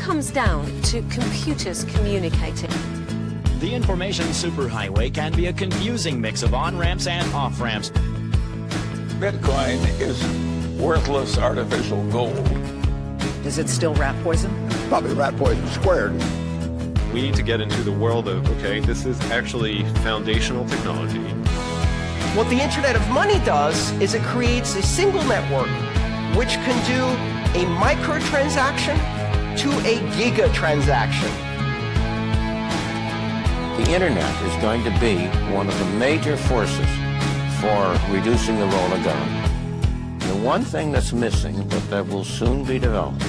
comes down to computers communicating. The information superhighway can be a confusing mix of on-ramps and off-ramps. Bitcoin is worthless artificial gold. Is it still rat poison? Probably rat poison squared. We need to get into the world of, okay, this is actually foundational technology. What the Internet of Money does is it creates a single network which can do a microtransaction to a gigatransaction. The Internet is going to be one of the major forces for reducing the role of government. The one thing that's missing, but that will soon be developed,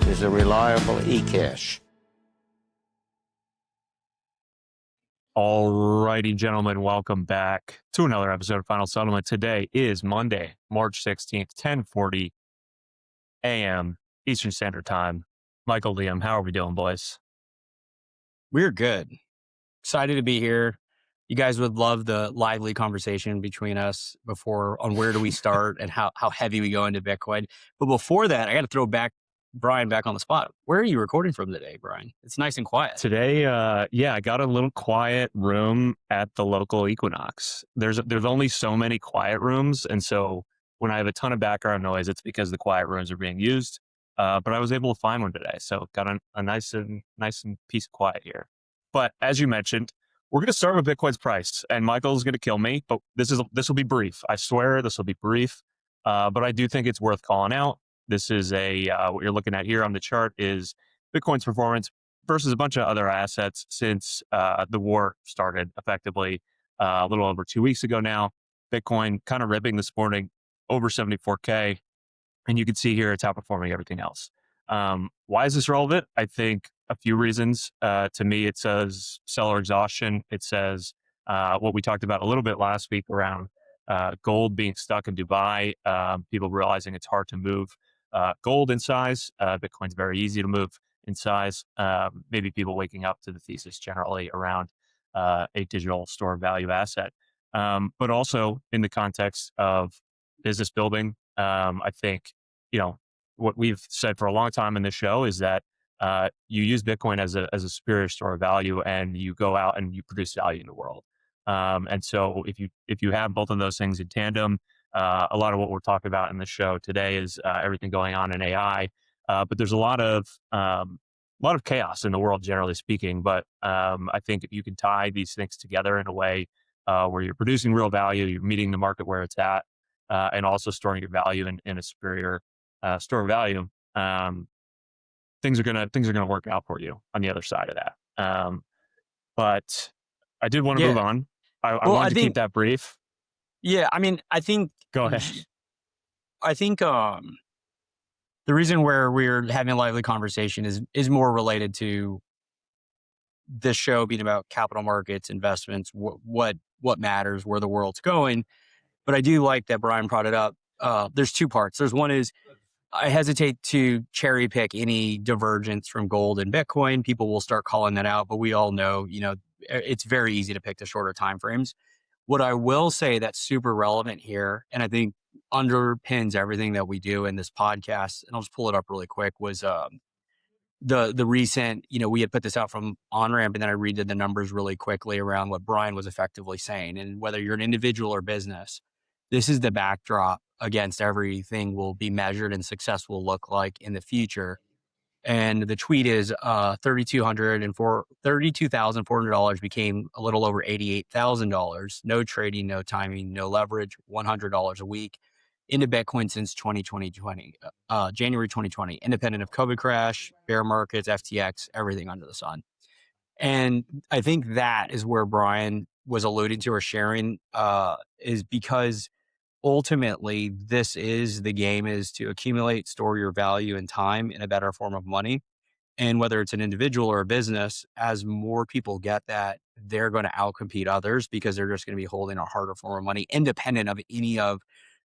is a reliable e-cash. Alrighty, gentlemen, welcome back to another episode of Final Settlement. Today is Monday, March 16th, 10:40 a.m. Eastern Standard Time. Michael, Liam, how are we doing, boys? We're good. Excited to be here. You guys would love the lively conversation between us before on where do we start and how heavy we go into Bitcoin. But before that, I got to throw Brian back on the spot. Where are you recording from today, Brian? It's nice and quiet. Today, I got a little quiet room at the local Equinox. There's only so many quiet rooms, and so when I have a ton of background noise, it's because the quiet rooms are being used. But I was able to find one today, so got a nice and piece of quiet here. But as you mentioned, we're going to start with Bitcoin's price, and Michael's going to kill me, but this will be brief. I swear this will be brief, but I do think it's worth calling out. This is what you're looking at here on the chart is Bitcoin's performance versus a bunch of other assets since the war started effectively a little over 2 weeks ago now. Bitcoin kind of ripping this morning over 74K. And you can see here it's outperforming everything else. Why is this relevant? I think a few reasons. To me, it says seller exhaustion. It says what we talked about a little bit last week around gold being stuck in Dubai, people realizing it's hard to move gold in size. Bitcoin's very easy to move in size. Maybe people waking up to the thesis generally around a digital store of value asset. But also in the context of business building, I think, what we've said for a long time in this show is that you use Bitcoin as a superior store of value, and you go out and you produce value in the world. And so if you have both of those things in tandem, a lot of what we're talking about in the show today is everything going on in AI. But there's a lot of chaos in the world, generally speaking. But I think if you can tie these things together in a way where you're producing real value, you're meeting the market where it's at, and also storing your value in a superior store of value, things are gonna work out for you on the other side of that. But I did want to move on. I wanted to keep that brief. Yeah, I mean, I think. Go ahead. I think the reason where we're having a lively conversation is more related to this show being about capital markets, investments, what matters, where the world's going. But I do like that Brian brought it up. There's two parts. There's one is I hesitate to cherry pick any divergence from gold and Bitcoin. People will start calling that out, but we all know, it's very easy to pick the shorter time frames. What I will say that's super relevant here, and I think underpins everything that we do in this podcast, and I'll just pull it up really quick, was the recent, we had put this out from Onramp, and then I redid the numbers really quickly around what Brian was effectively saying. And whether you're an individual or business, this is the backdrop against everything will be measured and success will look like in the future. And the tweet is $32,400 became a little over $88,000. No trading, no timing, no leverage, $100 a week into Bitcoin since January 2020, independent of COVID crash, bear markets, FTX, everything under the sun. And I think that is where Brian was alluding to or sharing, is because ultimately this is the game, is to accumulate, store your value and time in a better form of money. And whether it's an individual or a business, as more people get that, they're going to outcompete others because they're just going to be holding a harder form of money, independent of any of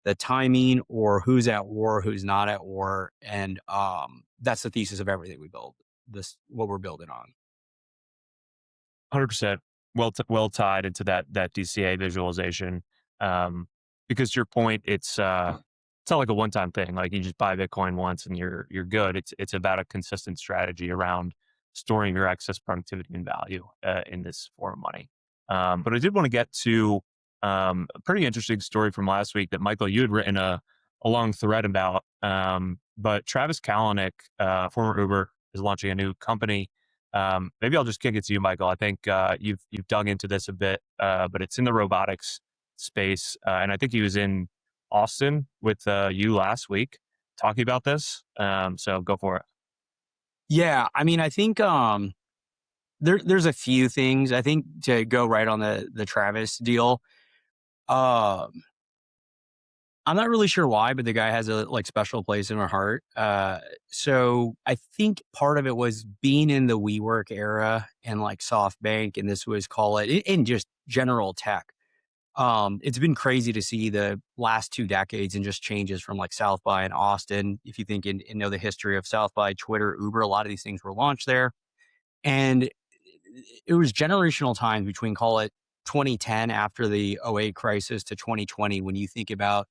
the timing or who's at war, who's not at war. And that's the thesis of everything we build, what we're building on. 100%. Well tied into that DCA visualization. Because to your point, it's it's not like a one-time thing. Like you just buy Bitcoin once and you're good. It's about a consistent strategy around storing your excess productivity and value in this form of money. But I did want to get to a pretty interesting story from last week that Michael, you had written a long thread about. But Travis Kalanick, former Uber, is launching a new company. Maybe I'll just kick it to you, Michael. I think you've dug into this a bit, but it's in the robotics space, and I think he was in Austin with you last week talking about this. So go for it. Yeah, I mean, I think there's a few things. I think to go right on the Travis deal. I'm not really sure why, but the guy has a special place in our heart. So I think part of it was being in the WeWork era and like SoftBank, and this was call it in just general tech. It's been crazy to see the last 2 decades and just changes from like South by and Austin. If you think and know the history of South by, Twitter, Uber, a lot of these things were launched there. And it was generational times between call it 2010 after the '08 crisis to 2020 when you think about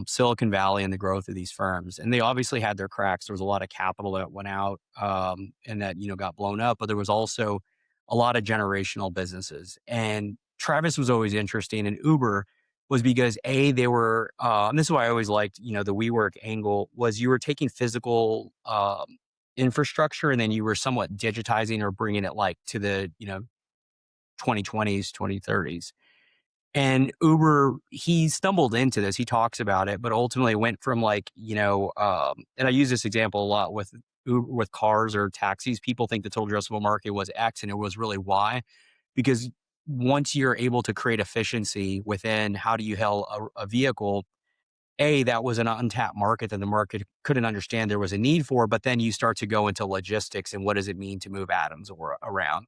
Silicon Valley and the growth of these firms. And they obviously had their cracks. There was a lot of capital that went out and that, got blown up, but there was also a lot of generational businesses. And Travis was always interesting, and Uber was because they were, and this is why I always liked, the WeWork angle was you were taking physical infrastructure and then you were somewhat digitizing or bringing it like to the, 2020s, 2030s. And Uber, he stumbled into this. He talks about it, but ultimately went from like, and I use this example a lot with Uber, with cars or taxis. People think the total addressable market was X, and it was really Y, because once you're able to create efficiency within how do you hail a vehicle, that was an untapped market that the market couldn't understand there was a need for. But then you start to go into logistics and what does it mean to move atoms around.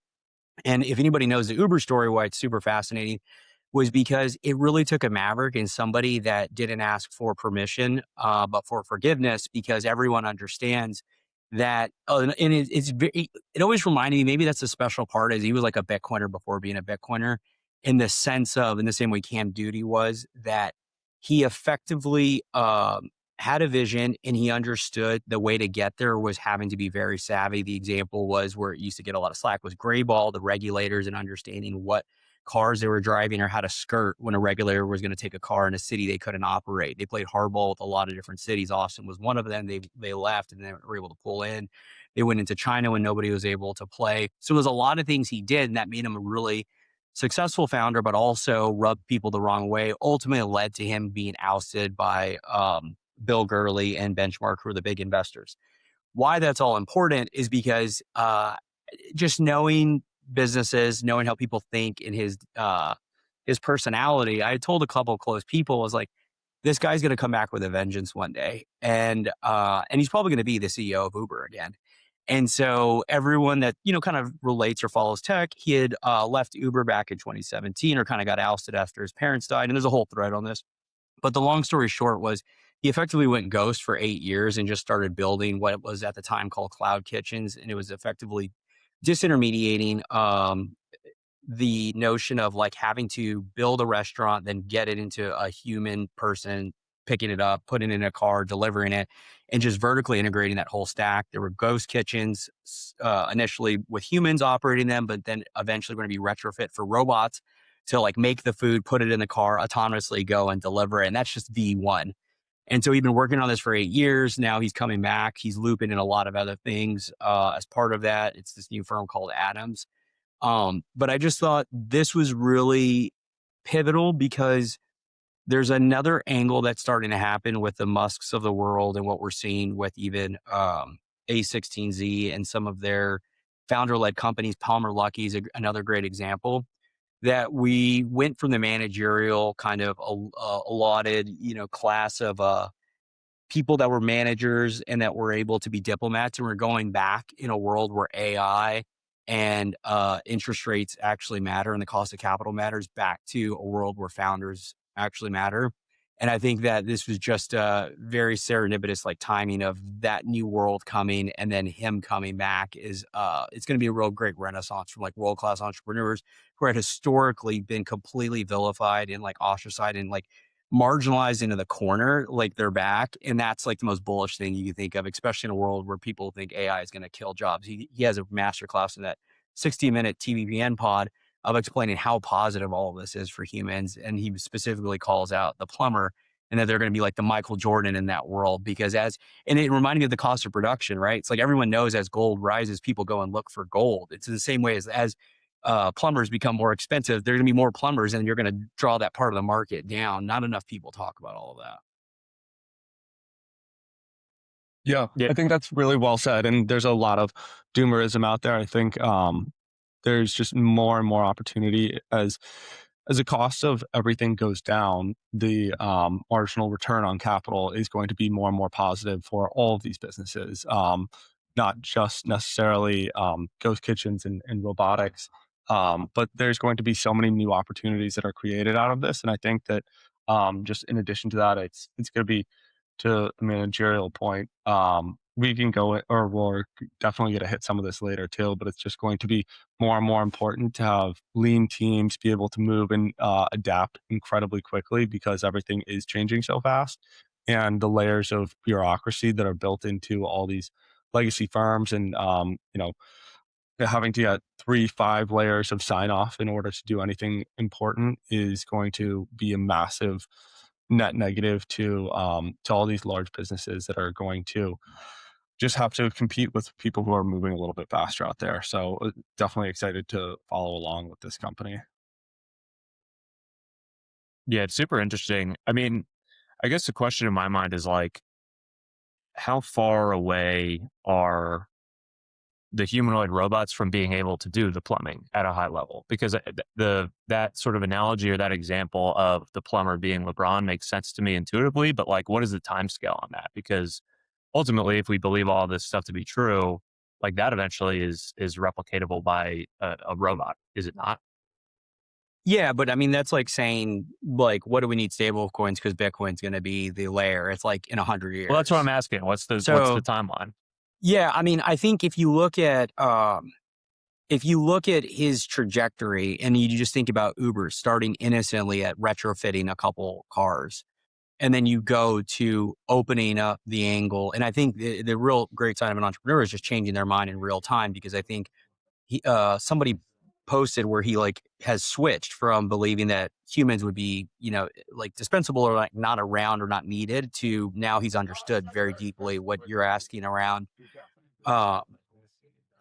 And if anybody knows the Uber story, why it's super fascinating was because it really took a maverick and somebody that didn't ask for permission, but for forgiveness, because everyone understands that. And it always reminded me, maybe that's the special part, is he was like a Bitcoiner before being a Bitcoiner, in the sense of, in the same way Cam Duty was, that he effectively had a vision and he understood the way to get there was having to be very savvy. The example was where it used to get a lot of slack was Grayball, the regulators, and understanding what cars they were driving or how to skirt when a regulator was going to take a car in a city they couldn't operate. They played hardball with a lot of different cities. Austin was one of them. They left and they were able to pull in. They went into China when nobody was able to play. So there's a lot of things he did, and that made him a really successful founder, but also rubbed people the wrong way. Ultimately led to him being ousted by Bill Gurley and Benchmark, who are the big investors. Why that's all important is because just knowing businesses, knowing how people think, in his personality, I told a couple of close people, was like, this guy's going to come back with a vengeance one day, and he's probably going to be the CEO of Uber again. And so everyone that kind of relates or follows tech, he had left Uber back in 2017, or kind of got ousted after his parents died. And there's a whole thread on this, but the long story short was he effectively went ghost for 8 years and just started building what was at the time called cloud kitchens, and it was effectively disintermediating the notion of like having to build a restaurant, then get it into a human person, picking it up, putting it in a car, delivering it, and just vertically integrating that whole stack. There were ghost kitchens initially with humans operating them, but then eventually going to be retrofit for robots to like make the food, put it in the car, autonomously go and deliver it. And that's just V1. And so he's been working on this for 8 years. Now he's coming back. He's looping in a lot of other things as part of that. It's this new firm called Atoms. But I just thought this was really pivotal because there's another angle that's starting to happen with the Musks of the world and what we're seeing with even A16Z and some of their founder-led companies. Palmer Luckey is another great example, that we went from the managerial kind of allotted, class of people that were managers and that were able to be diplomats, and we're going back in a world where AI and interest rates actually matter and the cost of capital matters, back to a world where founders actually matter. And I think that this was just a very serendipitous timing of that new world coming, and then him coming back is it's going to be a real great renaissance from world-class entrepreneurs who had historically been completely vilified and ostracized and marginalized into the corner, like they're back. And that's like the most bullish thing you can think of, especially in a world where people think AI is going to kill jobs. He has a masterclass in that 60-minute TVPN pod of explaining how positive all of this is for humans. And he specifically calls out the plumber and that they're going to be like the Michael Jordan in that world and it reminded me of the cost of production, right? It's like everyone knows as gold rises, people go and look for gold. It's the same way as plumbers become more expensive, there are going to be more plumbers and you're going to draw that part of the market down. Not enough people talk about all of that. Yeah, I think that's really well said. And there's a lot of doomerism out there. I think there's just more and more opportunity as the cost of everything goes down, the marginal return on capital is going to be more and more positive for all of these businesses, not just necessarily ghost kitchens and robotics, but there's going to be so many new opportunities that are created out of this. And I think that just in addition to that, it's going to be, to the managerial point, we can go, or we're definitely going to hit some of this later too, but it's just going to be more and more important to have lean teams be able to move and adapt incredibly quickly because everything is changing so fast. And the layers of bureaucracy that are built into all these legacy firms and, having to get 3-5 layers of sign off in order to do anything important is going to be a massive net negative to all these large businesses that are going to just have to compete with people who are moving a little bit faster out there. So definitely excited to follow along with this company. Yeah, it's super interesting. I mean, I guess the question in my mind is like, how far away are the humanoid robots from being able to do the plumbing at a high level? Because that sort of analogy or that example of the plumber being LeBron makes sense to me intuitively, but like, what is the time scale on that? Because ultimately, if we believe all this stuff to be true, like that eventually is replicatable by a robot, is it not? Yeah, but I mean, that's like saying, like, what do we need stable coins because Bitcoin's going to be the layer? It's like in 100 years. Well, that's what I'm asking. What's the timeline? Yeah, I mean, I think if you look at his trajectory and you just think about Uber starting innocently at retrofitting a couple cars, and then you go to opening up the angle. And I think the real great sign of an entrepreneur is just changing their mind in real time, because I think somebody posted where he like has switched from believing that humans would be, like dispensable or like not around or not needed, to now he's understood very deeply what you're asking around.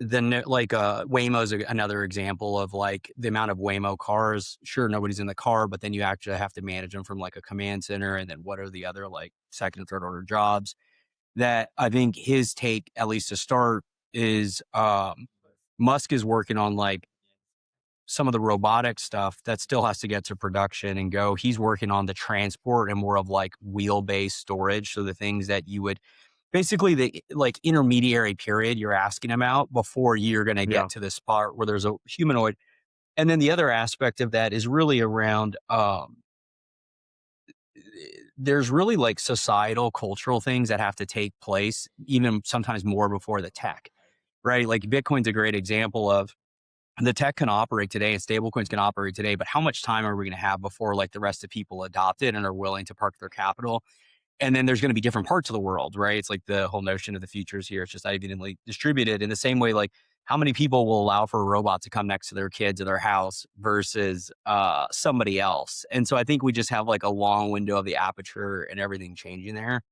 Then like Waymo's another example of like the amount of Waymo cars. Sure, nobody's in the car, but then you actually have to manage them from like a command center. And then what are the other like second and third order jobs? That I think his take, at least to start, is Musk is working on like some of the robotic stuff that still has to get to production and go. He's working on the transport and more of like wheel-based storage. So the things that you would basically the like intermediary period you're asking about before you're going to get to this part where there's a humanoid. And then the other aspect of that is really around, there's really like societal, cultural things that have to take place, even sometimes more before the tech, right? Like Bitcoin's a great example of the tech can operate today and stablecoins can operate today, but how much time are we going to have before like the rest of people adopt it and are willing to park their capital? And then there's going to be different parts of the world, right? It's like the whole notion of the futures here. It's just not evenly distributed in the same way. Like how many people will allow for a robot to come next to their kids or their house versus somebody else? And so I think we just have like a long window of the aperture and everything changing there.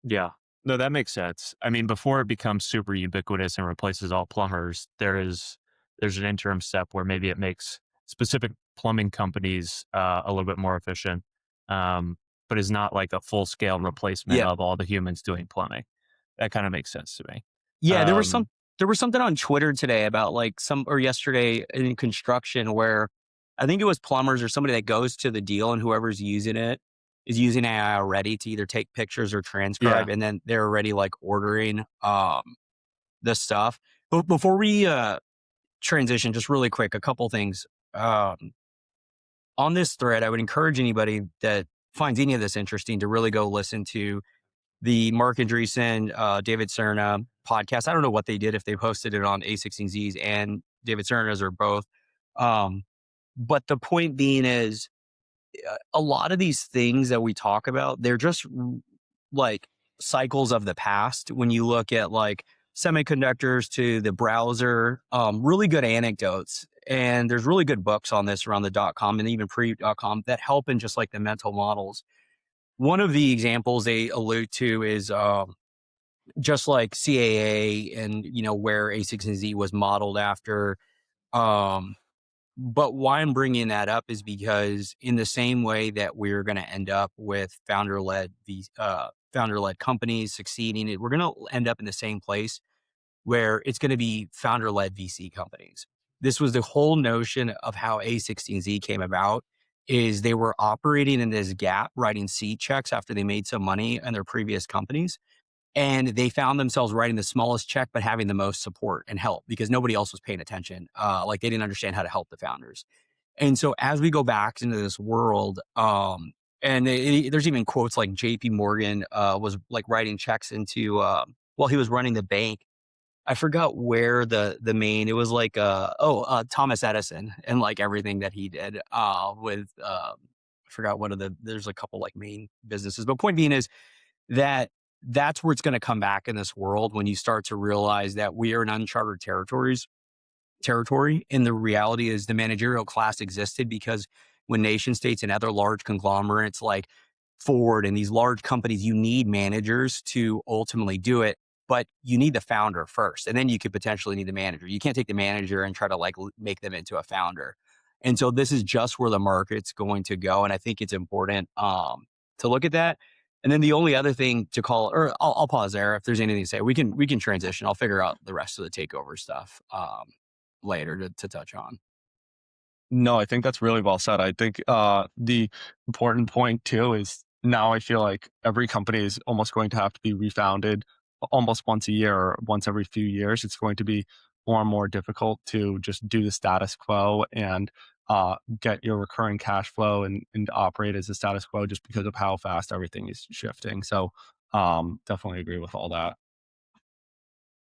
Yeah, no, that makes sense. I mean, before it becomes super ubiquitous and replaces all plumbers, there's an interim step where maybe it makes specific plumbing companies a little bit more efficient. But is not like a full scale replacement of all the humans doing plumbing. That kind of makes sense to me. Yeah, there was something on Twitter today about like yesterday in construction where I think it was plumbers or somebody that goes to the deal and whoever's using it is using AI already to either take pictures or transcribe, and then they're already like ordering the stuff. But before we transition, just really quick, a couple things. On this thread, I would encourage anybody that finds any of this interesting to really go listen to the Mark Andreessen, David Cerna podcast. I don't know what they did, if they posted it on A16Z's and David Cerna's or both. But the point being is a lot of these things that we talk about, they're just like cycles of the past. When you look at like semiconductors to the browser, really good anecdotes. And there's really good books on this around the .com and even pre.com that help in just like the mental models. One of the examples they allude to is just like CAA and, where A16Z was modeled after. But why I'm bringing that up is because in the same way that we're going to end up with founder-led companies succeeding, we're going to end up in the same place where it's going to be founder-led VC companies. This was the whole notion of how A16Z came about, is they were operating in this gap, writing seed checks after they made some money in their previous companies. And they found themselves writing the smallest check, but having the most support and help because nobody else was paying attention. Like they didn't understand how to help the founders. And so as we go back into this world, there's even quotes like JP Morgan was like writing checks into, while he was running the bank. I forgot where the main, it was like, Thomas Edison and like everything that he did with, I forgot there's a couple like main businesses. But point being is that's where it's going to come back in this world when you start to realize that we are in uncharted territory. And the reality is the managerial class existed because when nation states and other large conglomerates like Ford and these large companies, you need managers to ultimately do it, but you need the founder first. And then you could potentially need the manager. You can't take the manager and try to like make them into a founder. And so this is just where the market's going to go. And I think it's important to look at that. And then the only other thing to call, or I'll pause there. If there's anything to say, we can transition. I'll figure out the rest of the takeover stuff later to touch on. No, I think that's really well said. I think the important point too is now I feel like every company is almost going to have to be refounded almost once a year or once every few years. It's going to be more and more difficult to just do the status quo and get your recurring cash flow and operate as a status quo just because of how fast everything is shifting. So definitely agree with all that.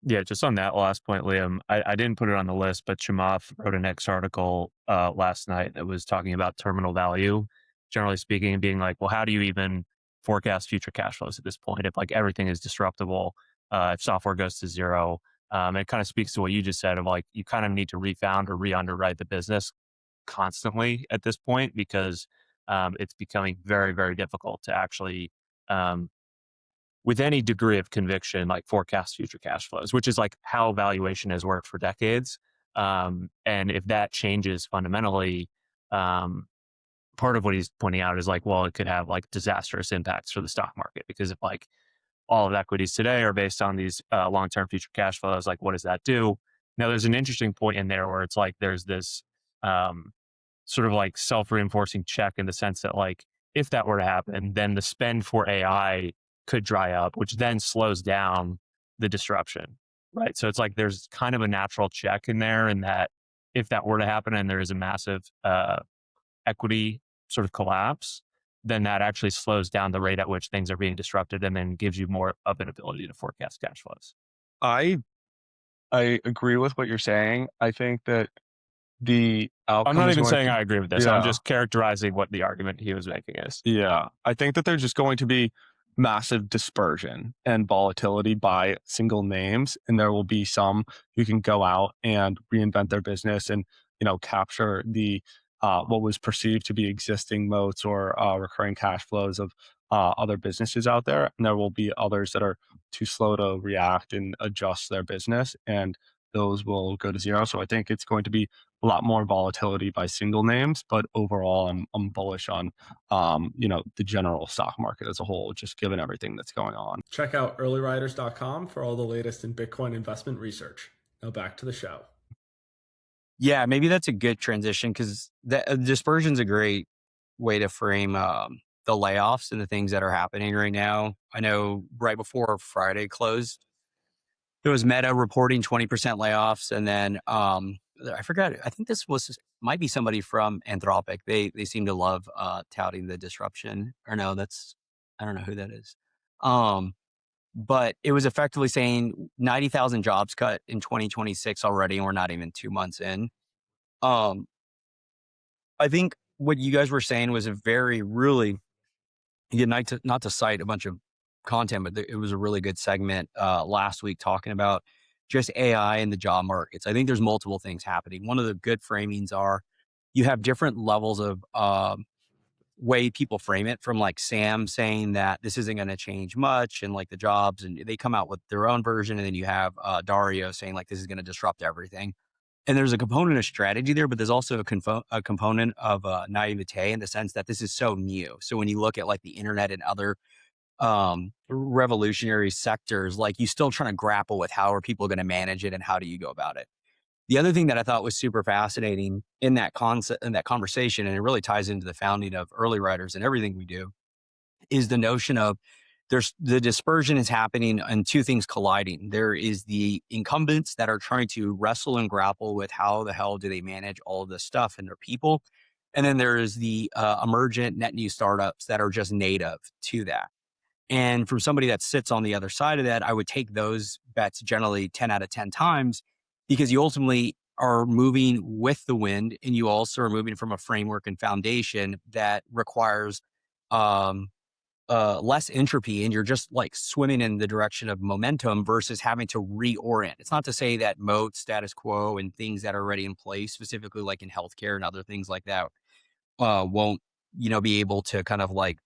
Yeah, just on that last point, Liam, I didn't put it on the list, but Chamath wrote an X article last night that was talking about terminal value, generally speaking, and being like, well, how do you even forecast future cash flows at this point if like everything is disruptible, if software goes to zero? And it kind of speaks to what you just said of like, you kind of need to refound or re-underwrite the business constantly at this point because it's becoming very, very difficult to actually with any degree of conviction, like forecast future cash flows, which is like how valuation has worked for decades. And if that changes fundamentally, part of what he's pointing out is like, well, it could have like disastrous impacts for the stock market because if like all of equities today are based on these long-term future cash flows, like what does that do? Now, there's an interesting point in there where it's like there's this sort of like self-reinforcing check in the sense that like if that were to happen, then the spend for AI could dry up, which then slows down the disruption, right? So it's like there's kind of a natural check in there in that if that were to happen and there is a massive equity sort of collapse, then that actually slows down the rate at which things are being disrupted and then gives you more of an ability to forecast cash flows. I agree with what you're saying. I think that the outcome I'm not even saying I agree with this. Yeah. I'm just characterizing what the argument he was making is. Yeah. I think that there's just going to be massive dispersion and volatility by single names, and there will be some who can go out and reinvent their business and capture the what was perceived to be existing moats or recurring cash flows of other businesses out there, and there will be others that are too slow to react and adjust their business, and those will go to zero. So I think it's going to be a lot more volatility by single names, but overall, I'm bullish on the general stock market as a whole, just given everything that's going on. Check out earlyriders.com for all the latest in Bitcoin investment research. Now back to the show. Yeah, maybe that's a good transition because the dispersion's a great way to frame the layoffs and the things that are happening right now. I know right before Friday closed, there was Meta reporting 20% layoffs, and then I forgot. I think this might be somebody from Anthropic. They seem to love touting the disruption. Or no, I don't know who that is. But it was effectively saying 90,000 jobs cut in 2026 already, and we're not even 2 months in. I think what you guys were saying was a very, really, not to cite a bunch of content, but it was a really good segment last week talking about just AI and the job markets. I think there's multiple things happening. One of the good framings are you have different levels of way people frame it, from like Sam saying that this isn't going to change much and like the jobs, and they come out with their own version. And then you have Dario saying like this is going to disrupt everything. And there's a component of strategy there, but there's also a component of naivete in the sense that this is so new. So when you look at like the internet and other revolutionary sectors, like you still trying to grapple with how are people going to manage it and how do you go about it. The other thing that I thought was super fascinating in that concept, in that conversation, and it really ties into the founding of early writers and everything we do, is the notion of the dispersion is happening and two things colliding. There is the incumbents that are trying to wrestle and grapple with how the hell do they manage all of this stuff and their people. And then there is the emergent net new startups that are just native to that. And from somebody that sits on the other side of that, I would take those bets generally 10 out of 10 times, because you ultimately are moving with the wind, and you also are moving from a framework and foundation that requires less entropy, and you're just like swimming in the direction of momentum versus having to reorient. It's not to say that moat, status quo, and things that are already in place, specifically like in healthcare and other things like that, won't, be able to kind of like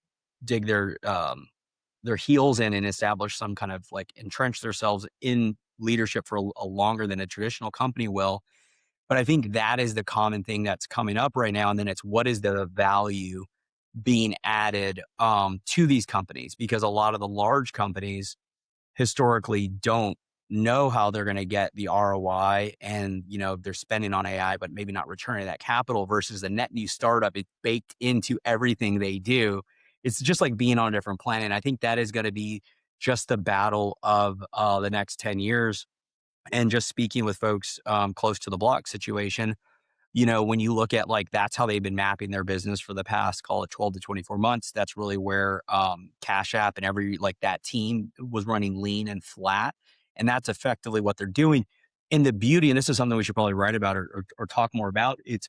dig their heels in and establish some kind of like entrench themselves in leadership for a longer than a traditional company will. But I think that is the common thing that's coming up right now. And then it's what is the value being added to these companies, because a lot of the large companies historically don't know how they're going to get the ROI, and they're spending on AI but maybe not returning that capital, versus the net new startup. It's baked into everything they do. It's just like being on a different planet. And I think that is going to be just the battle of the next 10 years. And just speaking with folks close to the block situation, when you look at like, that's how they've been mapping their business for the past, call it 12 to 24 months. That's really where Cash App and that team was running lean and flat. And that's effectively what they're doing. And the beauty, and this is something we should probably write about or talk more about, it's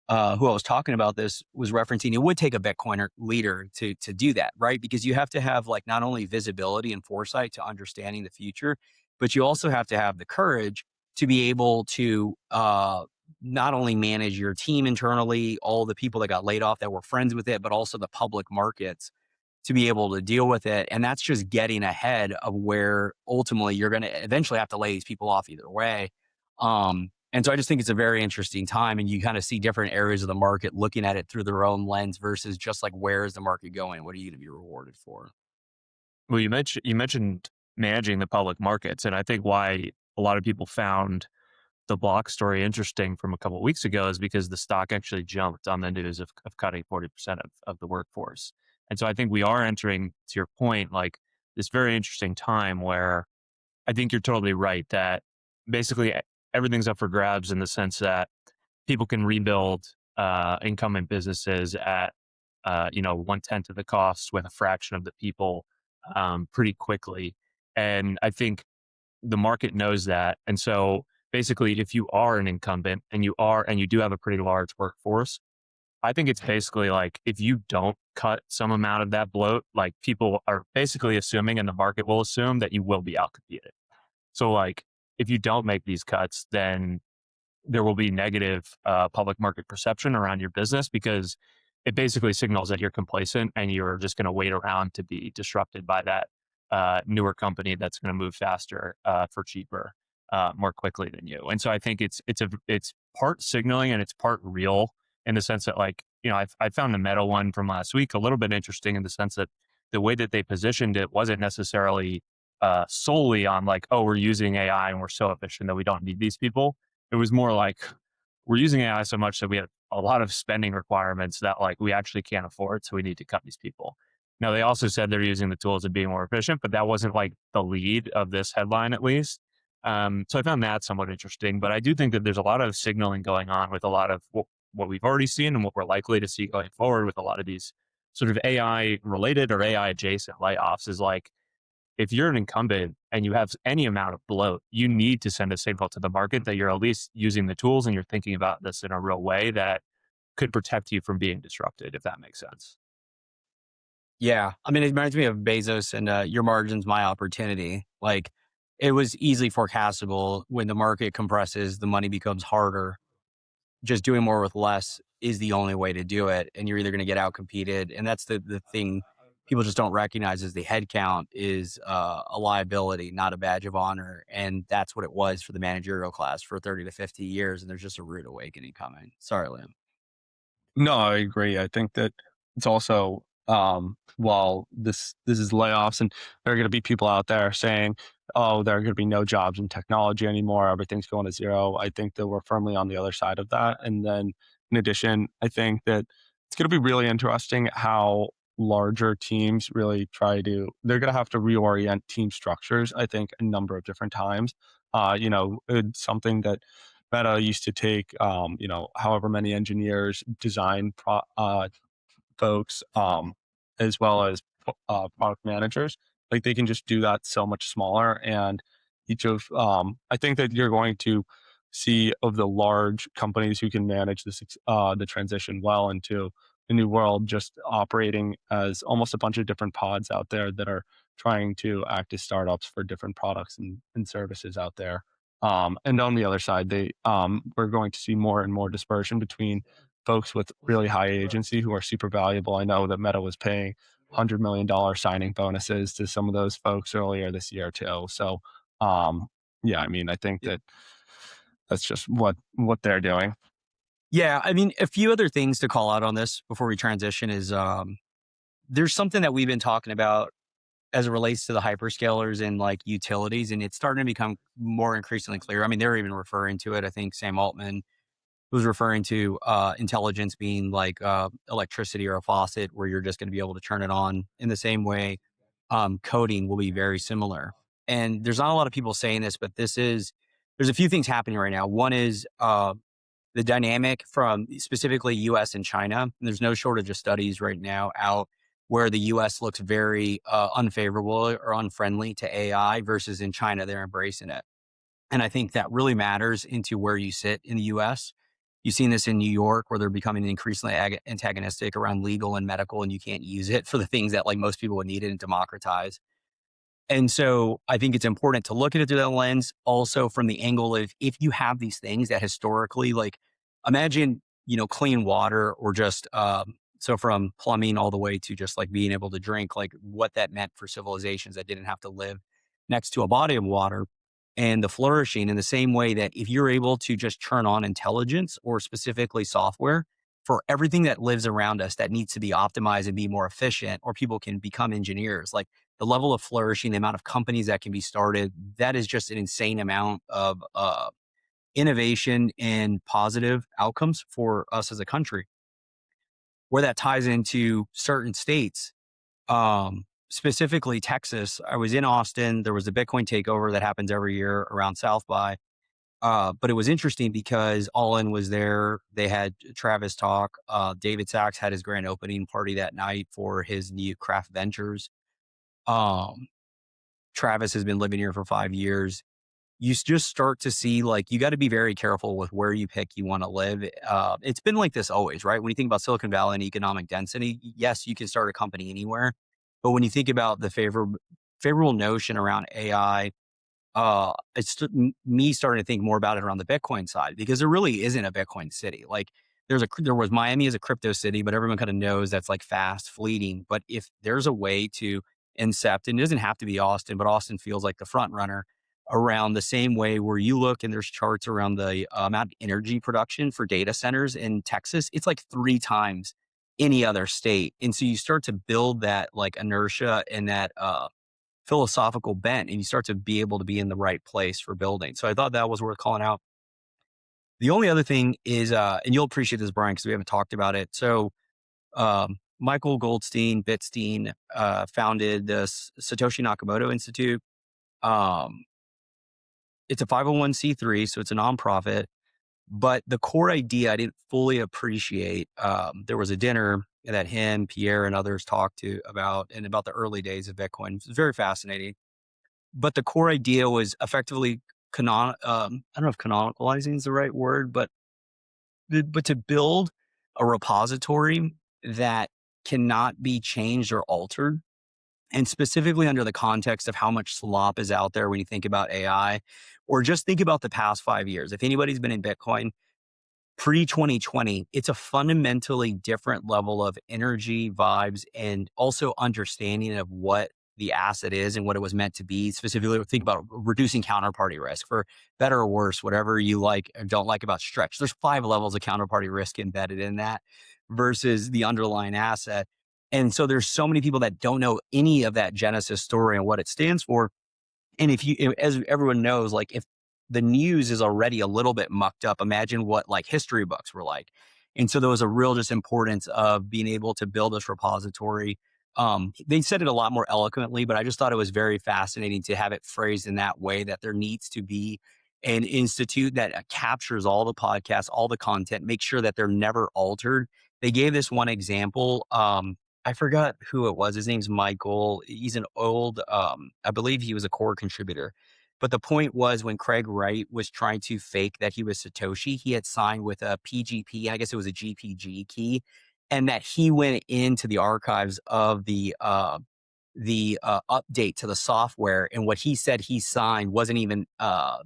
who I was talking about this was referencing, it would take a Bitcoiner leader to do that, right? Because you have to have like not only visibility and foresight to understanding the future, but you also have to have the courage to be able to not only manage your team internally, all the people that got laid off that were friends with it, but also the public markets to be able to deal with it. And that's just getting ahead of where ultimately you're going to eventually have to lay these people off either way. And so I just think it's a very interesting time, and you kind of see different areas of the market looking at it through their own lens versus just like, where is the market going? What are you going to be rewarded for? Well, you mentioned managing the public markets, and I think why a lot of people found the Block story interesting from a couple of weeks ago is because the stock actually jumped on the news of cutting 40% of the workforce. And so I think we are entering, to your point, like this very interesting time where I think you're totally right that basically everything's up for grabs, in the sense that people can rebuild incumbent businesses at 1/10 of the cost with a fraction of the people pretty quickly. And I think the market knows that. And so basically, if you are an incumbent and you do have a pretty large workforce, I think it's basically like, if you don't cut some amount of that bloat, like people are basically assuming, and the market will assume, that you will be outcompeted. So like, if you don't make these cuts, then there will be negative public market perception around your business, because it basically signals that you're complacent and you're just going to wait around to be disrupted by that newer company that's going to move faster for cheaper, more quickly than you. And so I think it's part signaling and it's part real, in the sense that like, I found the Meta one from last week a little bit interesting, in the sense that the way that they positioned it wasn't necessarily solely on like, oh, we're using AI and we're so efficient that we don't need these people. It was more like, we're using AI so much that we have a lot of spending requirements that like we actually can't afford, so we need to cut these people. Now, they also said they're using the tools and being more efficient, but that wasn't like the lead of this headline, at least. So I found that somewhat interesting, but I do think that there's a lot of signaling going on with a lot of what we've already seen and what we're likely to see going forward with a lot of these sort of AI related or AI adjacent layoffs, is like, if you're an incumbent and you have any amount of bloat, you need to send a signal to the market that you're at least using the tools and you're thinking about this in a real way that could protect you from being disrupted, if that makes sense. Yeah. I mean, it reminds me of Bezos and your margin's my opportunity. Like, it was easily forecastable when the market compresses, the money becomes harder. Just doing more with less is the only way to do it. And you're either going to get outcompeted. And that's the thing people just don't recognize is the headcount is a liability, not a badge of honor. And that's what it was for the managerial class for 30 to 50 years. And there's just a rude awakening coming. Sorry, Liam. No, I agree. I think that it's also, while this is layoffs and there are going to be people out there saying, oh, there are going to be no jobs in technology anymore, everything's going to zero. I think that we're firmly on the other side of that. And then in addition, I think that it's going to be really interesting how larger teams really they're going to have to reorient team structures, I think, a number of different times. It's something that Meta used to take, however many engineers, design folks, as well as product managers. Like they can just do that so much smaller. And I think that you're going to see of the large companies who can manage this, the transition well into the new world, just operating as almost a bunch of different pods out there that are trying to act as startups for different products and services out there. And on the other side, we're going to see more and more dispersion between folks with really high agency who are super valuable. I know that Meta was paying $100 million signing bonuses to some of those folks earlier this year too. So, I mean, I think that's just what they're doing. Yeah. I mean, a few other things to call out on this before we transition is there's something that we've been talking about as it relates to the hyperscalers and like utilities, and it's starting to become more increasingly clear. I mean, they're even referring to it. I think Sam Altman was referring to intelligence being like electricity or a faucet where you're just going to be able to turn it on. In the same way, coding will be very similar. And there's not a lot of people saying this, but there's a few things happening right now. One is the dynamic from specifically US and China. And there's no shortage of studies right now out where the US looks very unfavorable or unfriendly to AI versus in China, they're embracing it. And I think that really matters into where you sit in the US. You've seen this in New York where they're becoming increasingly antagonistic around legal and medical, and you can't use it for the things that like most people would need it and democratize. And so I think it's important to look at it through that lens. Also from the angle of if you have these things that historically, like imagine, clean water or just, so from plumbing all the way to just like being able to drink, like what that meant for civilizations that didn't have to live next to a body of water and the flourishing in the same way that if you're able to just turn on intelligence or specifically software for everything that lives around us that needs to be optimized and be more efficient, or people can become engineers, like the level of flourishing, the amount of companies that can be started, that is just an insane amount of innovation and positive outcomes for us as a country. Where that ties into certain states, specifically Texas. I was in Austin. There was a Bitcoin takeover that happens every year around South by. But it was interesting because All In was there. They had Travis talk. David Sachs had his grand opening party that night for his new craft ventures. Travis has been living here for 5 years. You just start to see like, you got to be very careful with where you pick you want to live. It's been like this always, right? When you think about Silicon Valley and economic density, yes, you can start a company anywhere. But when you think about the favorable notion around AI, it's me starting to think more about it around the Bitcoin side, because there really isn't a Bitcoin city. Like there was Miami as a crypto city, but everyone kind of knows that's like fast, fleeting. But if there's a way to incept, and it doesn't have to be Austin, but Austin feels like the front runner around the same way where you look and there's charts around the amount of energy production for data centers in Texas, it's like 3 times any other state. And so you start to build that like inertia and that philosophical bent, and you start to be able to be in the right place for building. So I thought that was worth calling out. The only other thing is, and you'll appreciate this, Brian, because we haven't talked about it. So Michael Goldstein, Bitstein, founded the Satoshi Nakamoto Institute. It's a 501c3, so it's a nonprofit. But the core idea I didn't fully appreciate. There was a dinner that him, Pierre, and others talked about the early days of Bitcoin. It was very fascinating. But the core idea was effectively I don't know if canonicalizing is the right word, but to build a repository that cannot be changed or altered. And specifically under the context of how much slop is out there when you think about AI, or just think about the past 5 years. If anybody's been in Bitcoin, pre-2020, it's a fundamentally different level of energy, vibes, and also understanding of what the asset is and what it was meant to be. Specifically, think about reducing counterparty risk, for better or worse, whatever you like or don't like about Stretch. There's 5 levels of counterparty risk embedded in that versus the underlying asset. And so there's so many people that don't know any of that Genesis story and what it stands for. And as everyone knows, like, if the news is already a little bit mucked up, imagine what like history books were like. And so there was a real just importance of being able to build this repository. They said it a lot more eloquently, but I just thought it was very fascinating to have it phrased in that way, that there needs to be an institute that captures all the podcasts, all the content, make sure that they're never altered. They gave this one example. I forgot who it was. His name's Michael. He's an old, I believe he was a core contributor. But the point was, when Craig Wright was trying to fake that he was Satoshi, he had signed with a PGP, I guess it was a GPG key, and that he went into the archives of the update to the software. And what he said he signed wasn't even,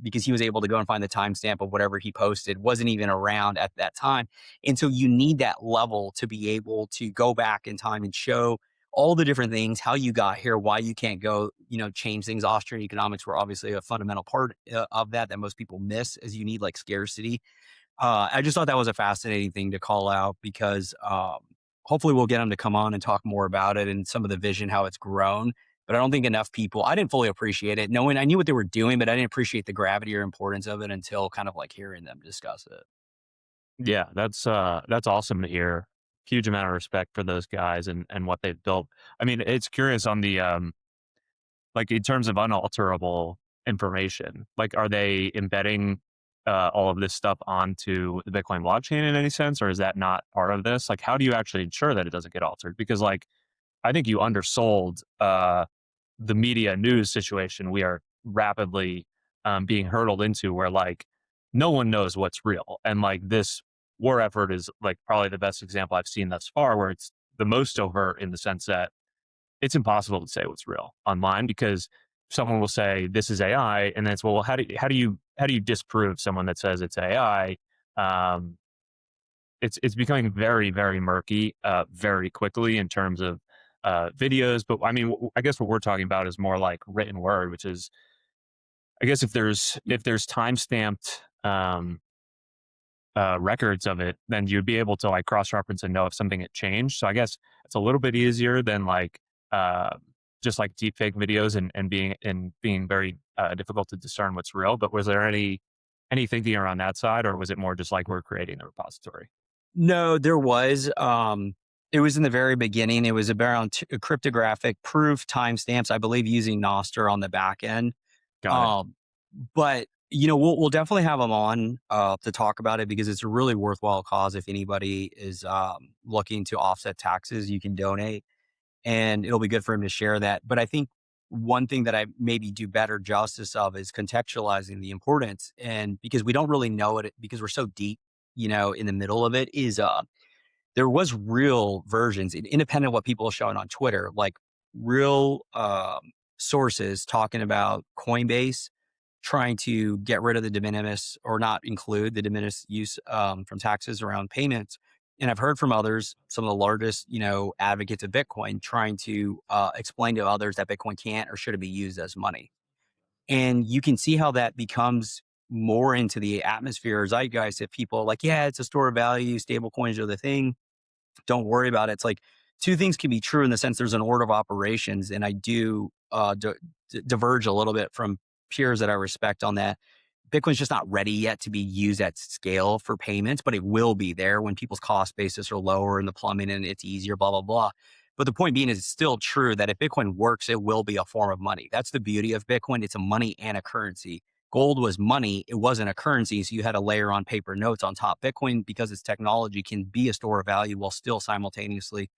because he was able to go and find the timestamp of whatever he posted, wasn't even around at that time. And so you need that level to be able to go back in time and show all the different things, how you got here, why you can't go, change things. Austrian economics were obviously a fundamental part of that most people miss, as you need like scarcity. I just thought that was a fascinating thing to call out, because hopefully we'll get them to come on and talk more about it and some of the vision, how it's grown. But I don't think enough people, I didn't fully appreciate it. Knowing I knew what they were doing, but I didn't appreciate the gravity or importance of it until kind of like hearing them discuss it. Yeah, that's awesome to hear. Huge amount of respect for those guys and what they've built. I mean, it's curious on the like in terms of unalterable information, like are they embedding all of this stuff onto the Bitcoin blockchain in any sense, or is that not part of this? Like, how do you actually ensure that it doesn't get altered? Because like, I think you undersold the media news situation we are rapidly being hurtled into, where like no one knows what's real. And like this war effort is like probably the best example I've seen thus far, where it's the most overt in the sense that it's impossible to say what's real online, because someone will say this is AI, and then it's, well, how do you disprove someone that says it's AI? It's becoming very, very murky very quickly in terms of videos. But I mean, I guess what we're talking about is more like written word, which is, I guess if there's time-stamped records of it, then you'd be able to like cross-reference and know if something had changed. So I guess it's a little bit easier than like just like deepfake videos and being very difficult to discern what's real. But was there any thinking around that side, or was it more just like we're creating a repository? No, there was. It was in the very beginning. It was around cryptographic proof timestamps, I believe, using Nostr on the back end. Got it. But we'll definitely have them on to talk about it, because it's a really worthwhile cause. If anybody is looking to offset taxes, you can donate, and it'll be good for him to share that. But I think one thing that I maybe do better justice of is contextualizing the importance, and because we don't really know it, because we're so deep, in the middle of it, is there was real versions, independent of what people are showing on Twitter, like real sources talking about Coinbase trying to get rid of the de minimis, or not include the de minimis use from taxes around payments. And I've heard from others, some of the largest, advocates of Bitcoin, trying to explain to others that Bitcoin can't or shouldn't be used as money. And you can see how that becomes more into the atmosphere or zeitgeist, if people are like, yeah, it's a store of value, stable coins are the thing, don't worry about it. It's like two things can be true in the sense there's an order of operations. And I do diverge a little bit from peers that I respect on that. Bitcoin's just not ready yet to be used at scale for payments, but it will be there when people's cost basis are lower and the plumbing and it's easier, blah, blah, blah. But the point being is, it's still true that if Bitcoin works, it will be a form of money. That's the beauty of Bitcoin. It's a money and a currency. Gold was money. It wasn't a currency. So you had to layer on paper notes on top. Bitcoin, because its technology, can be a store of value while still simultaneously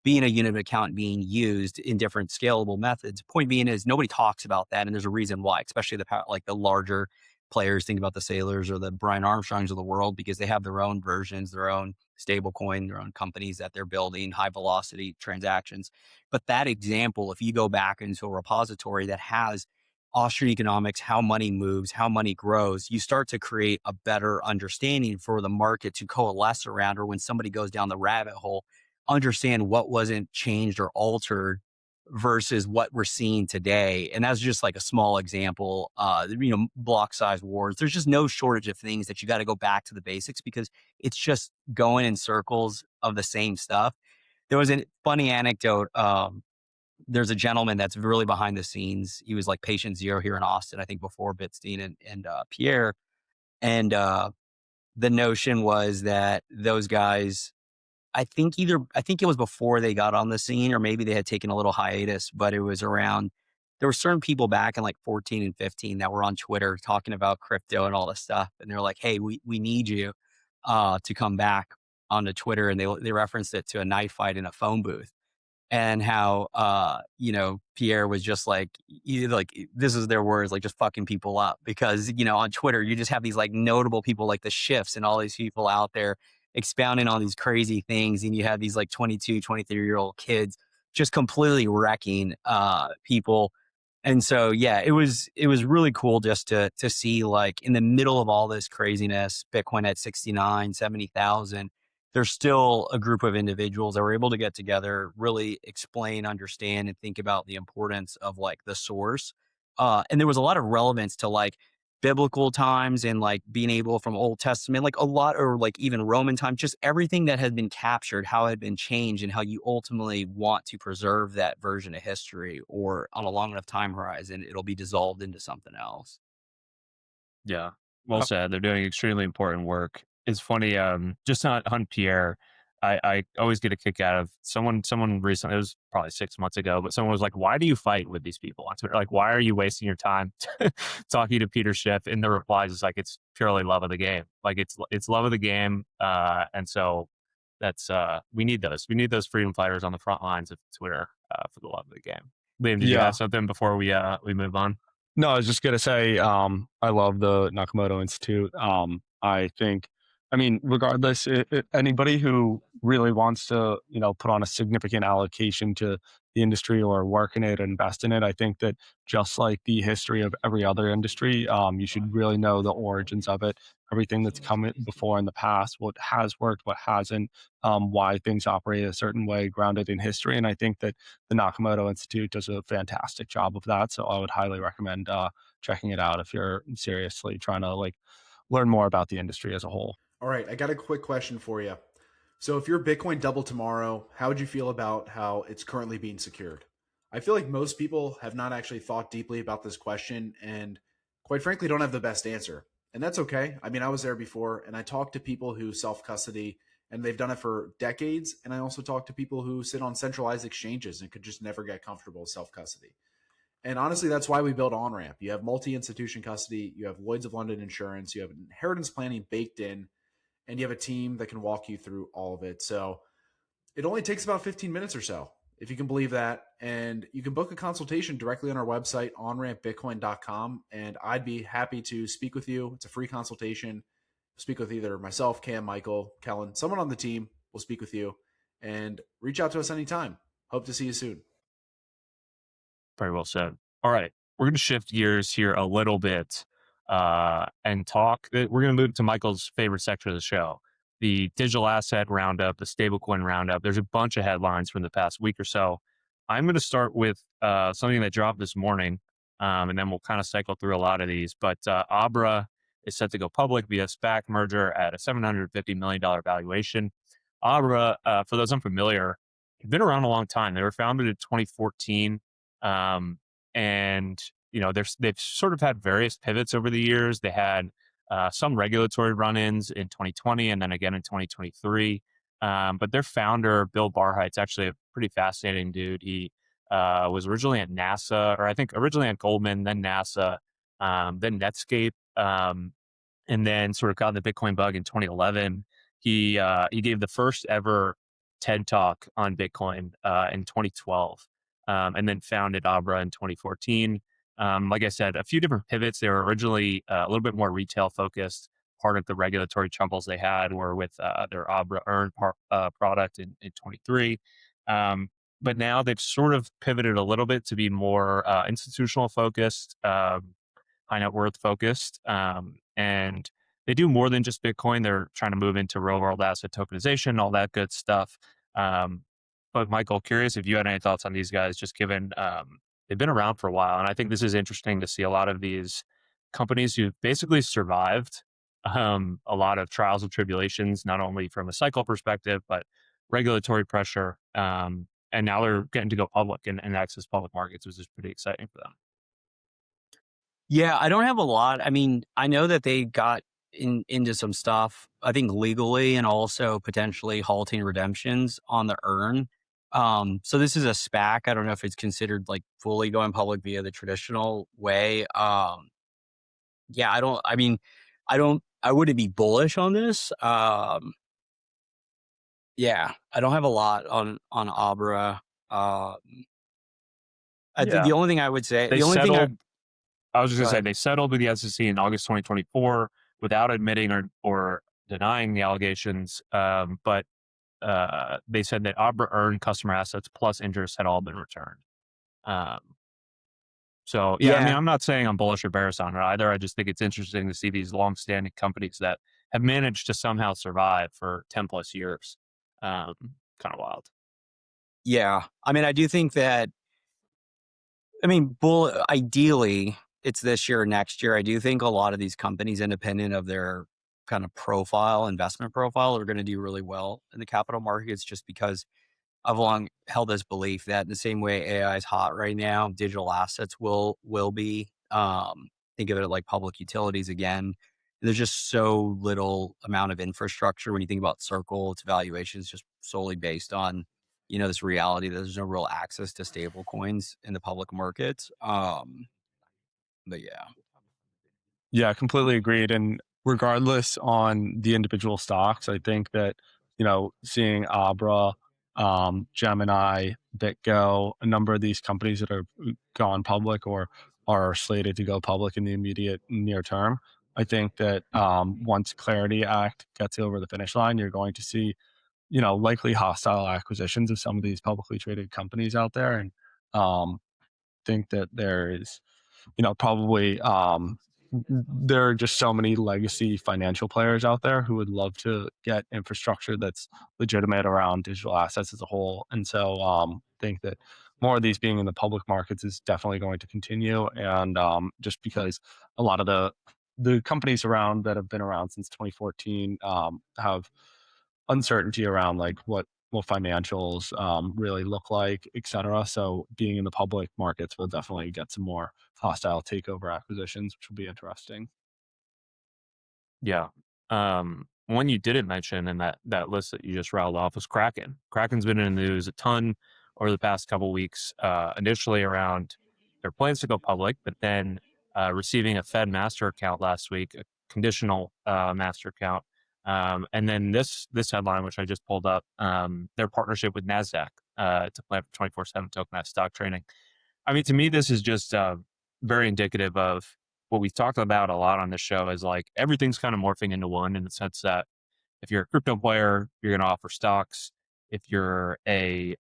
being a unit of account being used in different scalable methods. Point being is, nobody talks about that. And there's a reason why, especially the larger players, think about the Sailors or the Brian Armstrongs of the world, because they have their own versions, their own stablecoin, their own companies that they're building, high velocity transactions. But that example, if you go back into a repository that has Austrian economics, how money moves, how money grows, you start to create a better understanding for the market to coalesce around, or when somebody goes down the rabbit hole, understand what wasn't changed or altered versus what we're seeing today. And that's just like a small example. Block size wars. There's just no shortage of things that you got to go back to the basics, because it's just going in circles of the same stuff. There was a funny anecdote. There's a gentleman that's really behind the scenes. He was like patient zero here in Austin, I think before Bitstein and Pierre. And the notion was that those guys, I think it was before they got on the scene, or maybe they had taken a little hiatus, but it was around, there were certain people back in like 14 and 15 that were on Twitter talking about crypto and all this stuff. And they're like, hey, we need you to come back onto Twitter. And they referenced it to a knife fight in a phone booth. And how, Pierre was just like, this is their words, like just fucking people up, because, on Twitter, you just have these like notable people like the Shifts and all these people out there expounding on these crazy things. And you have these like 22, 23-year-old kids just completely wrecking people. And so, yeah, it was really cool just to see, like, in the middle of all this craziness, Bitcoin at 69, 70,000, there's still a group of individuals that were able to get together, really explain, understand, and think about the importance of like the source. And there was a lot of relevance to like biblical times and like being able from Old Testament, like a lot, or like even Roman time, just everything that had been captured, how it had been changed, and how you ultimately want to preserve that version of history, or on a long enough time horizon, it'll be dissolved into something else. Yeah, well said. They're doing extremely important work. It's funny, just on Pierre, I always get a kick out of someone recently, it was probably 6 months ago, but someone was like, why do you fight with these people on Twitter? Like, why are you wasting your time talking to Peter Schiff? And the replies is like, it's purely love of the game. Like it's love of the game. And so that's, we need those freedom fighters on the front lines of Twitter for the love of the game. Liam, did you have something before we move on? No, I was just gonna say, I love the Nakamoto Institute. I think, regardless, anybody who really wants to, put on a significant allocation to the industry or work in it, invest in it, I think that just like the history of every other industry, you should really know the origins of it, everything that's come before in the past, what has worked, what hasn't, why things operate a certain way, grounded in history. And I think that the Nakamoto Institute does a fantastic job of that. So I would highly recommend checking it out if you're seriously trying to like learn more about the industry as a whole. All right, I got a quick question for you. So if your Bitcoin doubled tomorrow, how would you feel about how it's currently being secured? I feel like most people have not actually thought deeply about this question, and quite frankly, don't have the best answer. And that's okay. I mean, I was there before, and I talked to people who self-custody, and they've done it for decades. And I also talked to people who sit on centralized exchanges and could just never get comfortable with self-custody. And honestly, that's why we built Onramp. You have multi-institution custody, you have Lloyd's of London insurance, you have inheritance planning baked in, and you have a team that can walk you through all of it. So it only takes about 15 minutes or so, if you can believe that. And you can book a consultation directly on our website, onrampbitcoin.com. And I'd be happy to speak with you. It's a free consultation. Speak with either myself, Cam, Michael, Kellen, someone on the team will speak with you, and reach out to us anytime. Hope to see you soon. Very well said. All right, we're going to shift gears here a little bit and talk. We're going to move to Michael's favorite section of the show, the digital asset roundup, the stablecoin roundup. There's a bunch of headlines from the past week or so. I'm going to start with something that dropped this morning, and then we'll kind of cycle through a lot of these. But Abra is set to go public via SPAC merger at a $750 million valuation. Abra, for those unfamiliar, have been around a long time. They were founded in 2014. And they've sort of had various pivots over the years. They had some regulatory run-ins in 2020 and then again in 2023. But their founder, Bill Barheit's actually a pretty fascinating dude. He was originally at NASA, or I think originally at Goldman, then NASA, then Netscape, and then sort of got the Bitcoin bug in 2011. He gave the first ever TED Talk on Bitcoin in 2012. And then founded Abra in 2014. Like I said, a few different pivots. They were originally a little bit more retail focused. Part of the regulatory troubles they had were with their Abra Earn product in 23. But now they've sort of pivoted a little bit to be more institutional focused, high net worth focused. And they do more than just Bitcoin. They're trying to move into real world asset tokenization, all that good stuff. But Michael, curious if you had any thoughts on these guys, just given they've been around for a while. And I think this is interesting to see a lot of these companies who basically survived a lot of trials and tribulations, not only from a cycle perspective, but regulatory pressure. And now they're getting to go public and access public markets, which is pretty exciting for them. Yeah, I don't have a lot. I mean, I know that they got into some stuff, I think legally, and also potentially halting redemptions on the earn. So this is a SPAC. I don't know if it's considered like fully going public via the traditional way. Yeah, I wouldn't be bullish on this. Yeah, I don't have a lot on Abra. I think the only thing I would say, I was just going to say, they settled with the SEC in August 2024 without admitting or denying the allegations. But they said that Abra earned customer assets plus interest had all been returned. So, I mean, I'm not saying I'm bullish or bearish on it either. I just think it's interesting to see these long-standing companies that have managed to somehow survive for 10 plus years. Kind of wild. Yeah. I mean, I do think that, ideally, it's this year or next year. I do think a lot of these companies, independent of their kind of investment profile, are going to do really well in the capital markets, just because I've long held this belief that in the same way AI is hot right now, digital assets will be. Think of it like public utilities again. There's just so little amount of infrastructure when you think about Circle. Its valuation is just solely based on, this reality that there's no real access to stable coins in the public markets. But yeah. Yeah, completely agreed. And regardless on the individual stocks, I think that, seeing Abra, Gemini, BitGo, a number of these companies that have gone public or are slated to go public in the immediate near term, I think that once Clarity Act gets over the finish line, you're going to see, likely hostile acquisitions of some of these publicly traded companies out there. And think that there is, probably there are just so many legacy financial players out there who would love to get infrastructure that's legitimate around digital assets as a whole. And so think that more of these being in the public markets is definitely going to continue. And just because a lot of the companies around that have been around since 2014 have uncertainty around like what financials really look like, et cetera. So being in the public markets will definitely get some more hostile takeover acquisitions, which will be interesting. Yeah. One you didn't mention in that list that you just rattled off was Kraken. Kraken's been in the news a ton over the past couple of weeks, initially around their plans to go public, but then receiving a Fed master account last week, a conditional master account. And then this headline, which I just pulled up, their partnership with NASDAQ to plan for 24/7 tokenized stock trading. I mean, to me, this is just very indicative of what we've talked about a lot on this show, is like everything's kind of morphing into one, in the sense that if you're a crypto player, you're going to offer stocks. If you're a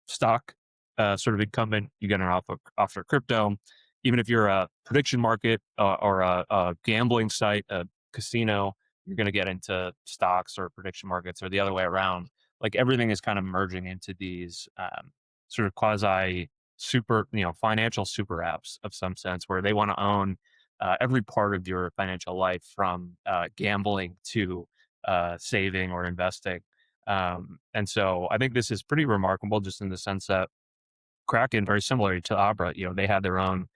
stock sort of incumbent, you're going to offer crypto. Even if you're a prediction market or a gambling site, a casino, you're going to get into stocks or prediction markets, or the other way around. Like everything is kind of merging into these sort of quasi super, financial super apps of some sense, where they want to own every part of your financial life, from gambling to saving or investing. And so I think this is pretty remarkable, just in the sense that Kraken, very similar to Abra, they had their own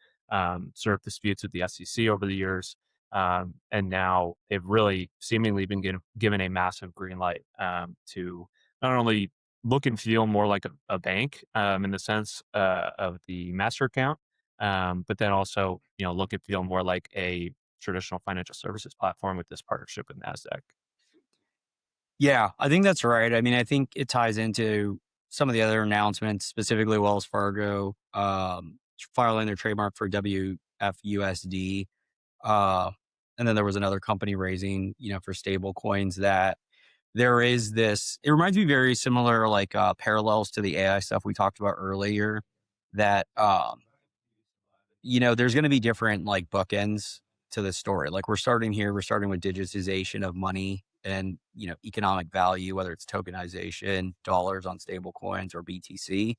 sort of disputes with the SEC over the years. And now they've really seemingly been given a massive green light to not only look and feel more like a bank in the sense of the master account, but then also, look and feel more like a traditional financial services platform with this partnership with NASDAQ. Yeah, I think that's right. I mean, I think it ties into some of the other announcements, specifically Wells Fargo filing their trademark for WFUSD. And then there was another company raising, for stable coins. That there is this, it reminds me very similar, like parallels to the AI stuff we talked about earlier, that, there's going to be different like bookends to this story. Like we're starting with digitization of money and, economic value, whether it's tokenization, dollars on stable coins or BTC.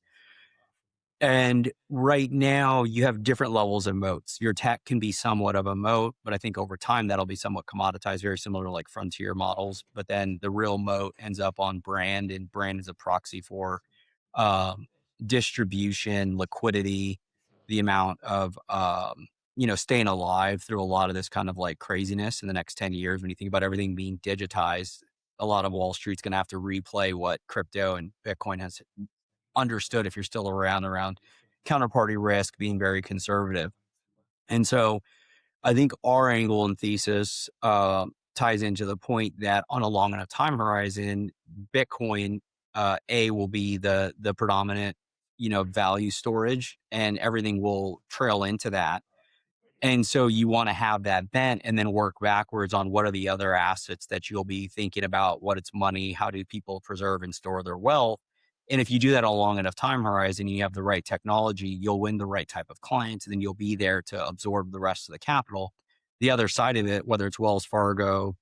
And right now you have different levels of moats. Your tech can be somewhat of a moat, but I think over time that'll be somewhat commoditized, very similar to like frontier models. But then the real moat ends up on brand, and brand is a proxy for distribution, liquidity, the amount of, staying alive through a lot of this kind of like craziness in the next 10 years. When you think about everything being digitized, a lot of Wall Street's going to have to replay what crypto and Bitcoin has understood, if you're still around counterparty risk, being very conservative. And so I think our angle and thesis ties into the point that on a long enough time horizon, Bitcoin will be the predominant value storage, and everything will trail into that. And so you want to have that bent and then work backwards on what are the other assets that you'll be thinking about, what it's money, how do people preserve and store their wealth. And if you do that on a long enough time horizon, you have the right technology, you'll win the right type of clients, and then you'll be there to absorb the rest of the capital. The other side of it, whether it's Wells Fargo,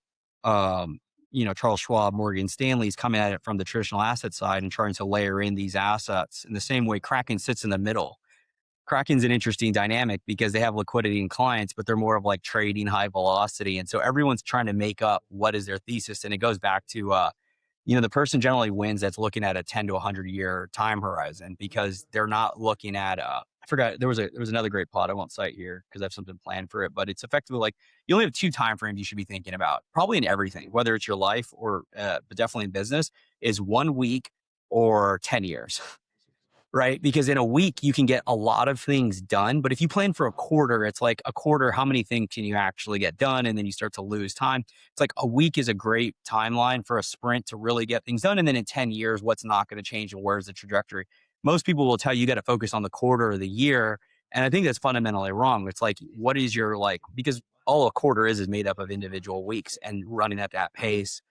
Charles Schwab, Morgan Stanley's coming at it from the traditional asset side and trying to layer in these assets in the same way Kraken sits in the middle. Kraken's an interesting dynamic because they have liquidity and clients, but they're more of like trading high velocity. And so everyone's trying to make up what is their thesis. And it goes back to, the person generally wins that's looking at a 10 to 100 year time horizon, because they're not looking at, I forgot, there was another great pod I won't cite here because I have something planned for it, but it's effectively like you only have 2 time frames you should be thinking about, probably in everything, whether it's your life or, but definitely in business, is 1 week or 10 years. Right? Because in a week, you can get a lot of things done. But if you plan for a quarter, it's like a quarter, how many things can you actually get done? And then you start to lose time. It's like a week is a great timeline for a sprint to really get things done. And then in 10 years, what's not going to change and where's the trajectory? Most people will tell you got to focus on the quarter or the year. And I think that's fundamentally wrong. It's like, what is your because all a quarter is made up of individual weeks and running at that pace.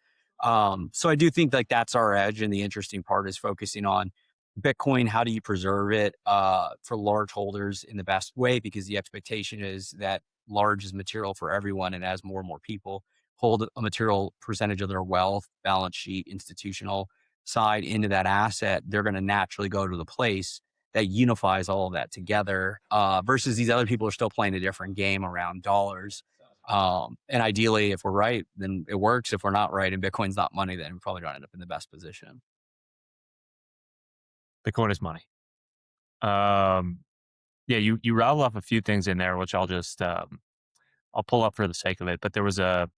So I do think like that's our edge. And the interesting part is focusing on Bitcoin, how do you preserve it for large holders in the best way? Because the expectation is that large is material for everyone. And as more and more people hold a material percentage of their wealth, balance sheet, institutional side into that asset, they're going to naturally go to the place that unifies all of that together versus these other people are still playing a different game around dollars. And ideally, if we're right, then it works. If we're not right and Bitcoin's not money, then we probably don't end up in the best position. Bitcoin is money. You rattle off a few things in there, which I'll just I'll pull up for the sake of it. But there was a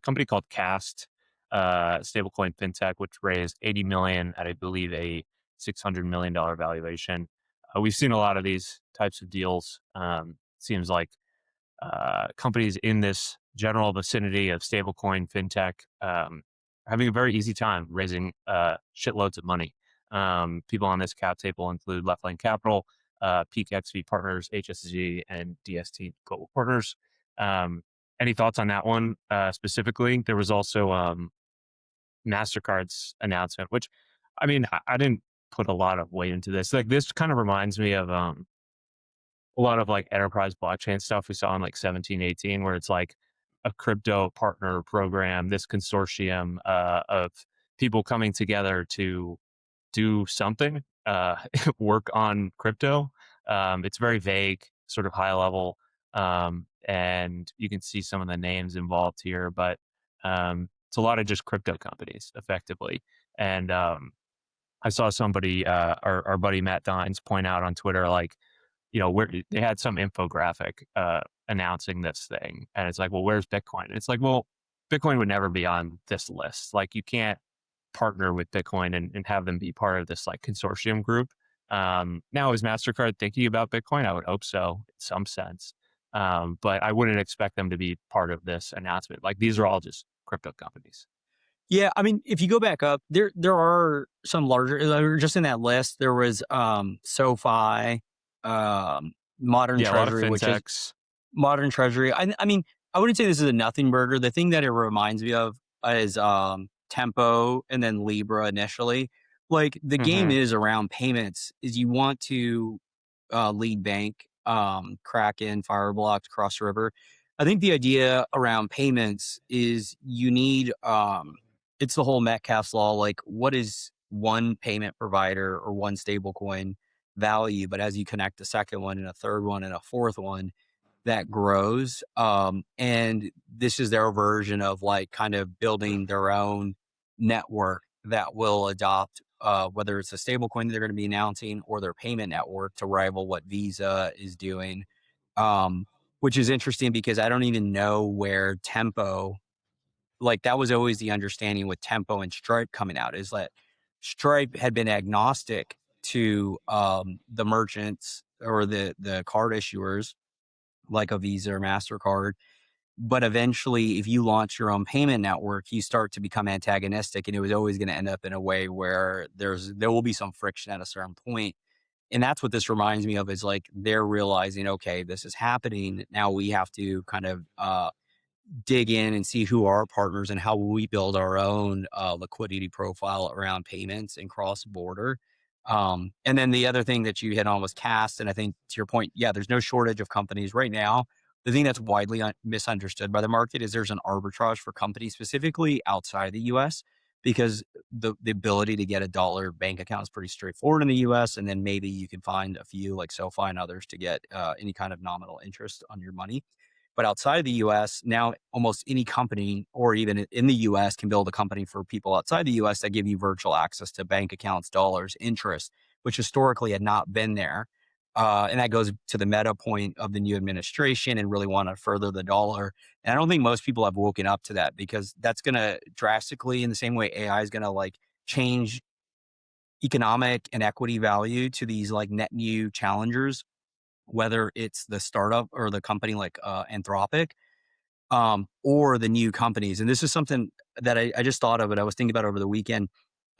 company called Cast, stablecoin fintech, which raised $80 million at, I believe, a $600 million valuation. We've seen a lot of these types of deals. Seems like companies in this general vicinity of stablecoin fintech are having a very easy time raising shitloads of money. People on this cap table include Left Lane Capital, Peak XV Partners, HSG, and DST Global Partners. Any thoughts on that one specifically? There was also MasterCard's announcement, which, I mean, I didn't put a lot of weight into this. Like, this kind of reminds me of a lot of like enterprise blockchain stuff we saw in like 17, 18, where it's like a crypto partner program, this consortium of people coming together to do something, work on crypto. It's very vague, sort of high level. And you can see some of the names involved here, but it's a lot of just crypto companies effectively. And I saw somebody, our buddy Matt Dines, point out on Twitter, like, where they had some infographic announcing this thing. And it's like, well, where's Bitcoin? And it's like, well, Bitcoin would never be on this list. Like, you can't partner with Bitcoin and have them be part of this like consortium group. Now, is MasterCard thinking about Bitcoin? I would hope so in some sense. But I wouldn't expect them to be part of this announcement. Like, these are all just crypto companies. Yeah, I mean, if you go back up, there are some larger, just in that list, there was SoFi, modern Yeah, a lot of treasury, which is fintechs. modern treasury. I mean, I wouldn't say this is a nothing burger. The thing that it reminds me of is Tempo and then Libra initially. Like the game is around payments. Is you want to lead bank, Kraken, Fireblocks, Cross River. I think the idea around payments is you need it's the whole Metcalfe's law. Like, what is one payment provider or one stable coin value? But as you connect a second one and a third one and a fourth one, that grows. And this is their version of like kind of building their own network that will adopt whether it's a stable coin that they're going to be announcing or their payment network to rival what Visa is doing. Which is interesting because I don't even know where Tempo, like that was always the understanding with Tempo and Stripe coming out, is that Stripe had been agnostic to the merchants or the card issuers like a Visa or MasterCard. But eventually, if you launch your own payment network, you start to become antagonistic, and it was always going to end up in a way where there will be some friction at a certain point. And that's what this reminds me of, is like they're realizing, okay, this is happening. Now we have to kind of dig in and see who are our partners and how we build our own liquidity profile around payments and cross border. And then the other thing that you hit on was Cast. And I think to your point, yeah, there's no shortage of companies right now. The thing that's widely misunderstood by the market is there's an arbitrage for companies specifically outside the US, because the ability to get a dollar bank account is pretty straightforward in the US. And then maybe you can find a few like SoFi and others to get any kind of nominal interest on your money. But outside of the US, now almost any company, or even in the US, can build a company for people outside the US that give you virtual access to bank accounts, dollars, interest, which historically had not been there. And that goes to the meta point of the new administration and really want to further the dollar. And I don't think most people have woken up to that, because that's going to drastically, in the same way AI is going to like change economic and equity value to these like net new challengers, whether it's the startup or the company like Anthropic, or the new companies. And this is something that I just thought of it. I was thinking about over the weekend.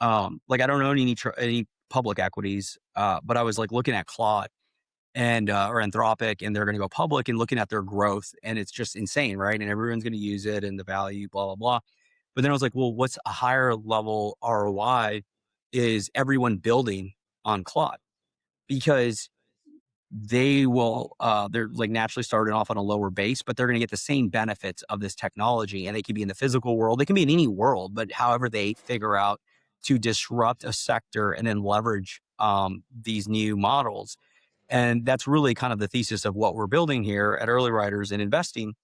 Like I don't own any public equities, but I was like looking at Claude and or Anthropic, and they're going to go public, and looking at their growth, and it's just insane, right? And everyone's going to use it, and the value, blah blah blah. But then I was like, well, what's a higher level ROI? Is everyone building on Claude? Because they will they're like naturally starting off on a lower base, but they're going to get the same benefits of this technology, and they can be in the physical world, they can be in any world, but however they figure out to disrupt a sector and then leverage these new models. And that's really kind of the thesis of what we're building here at Early Riders in investing,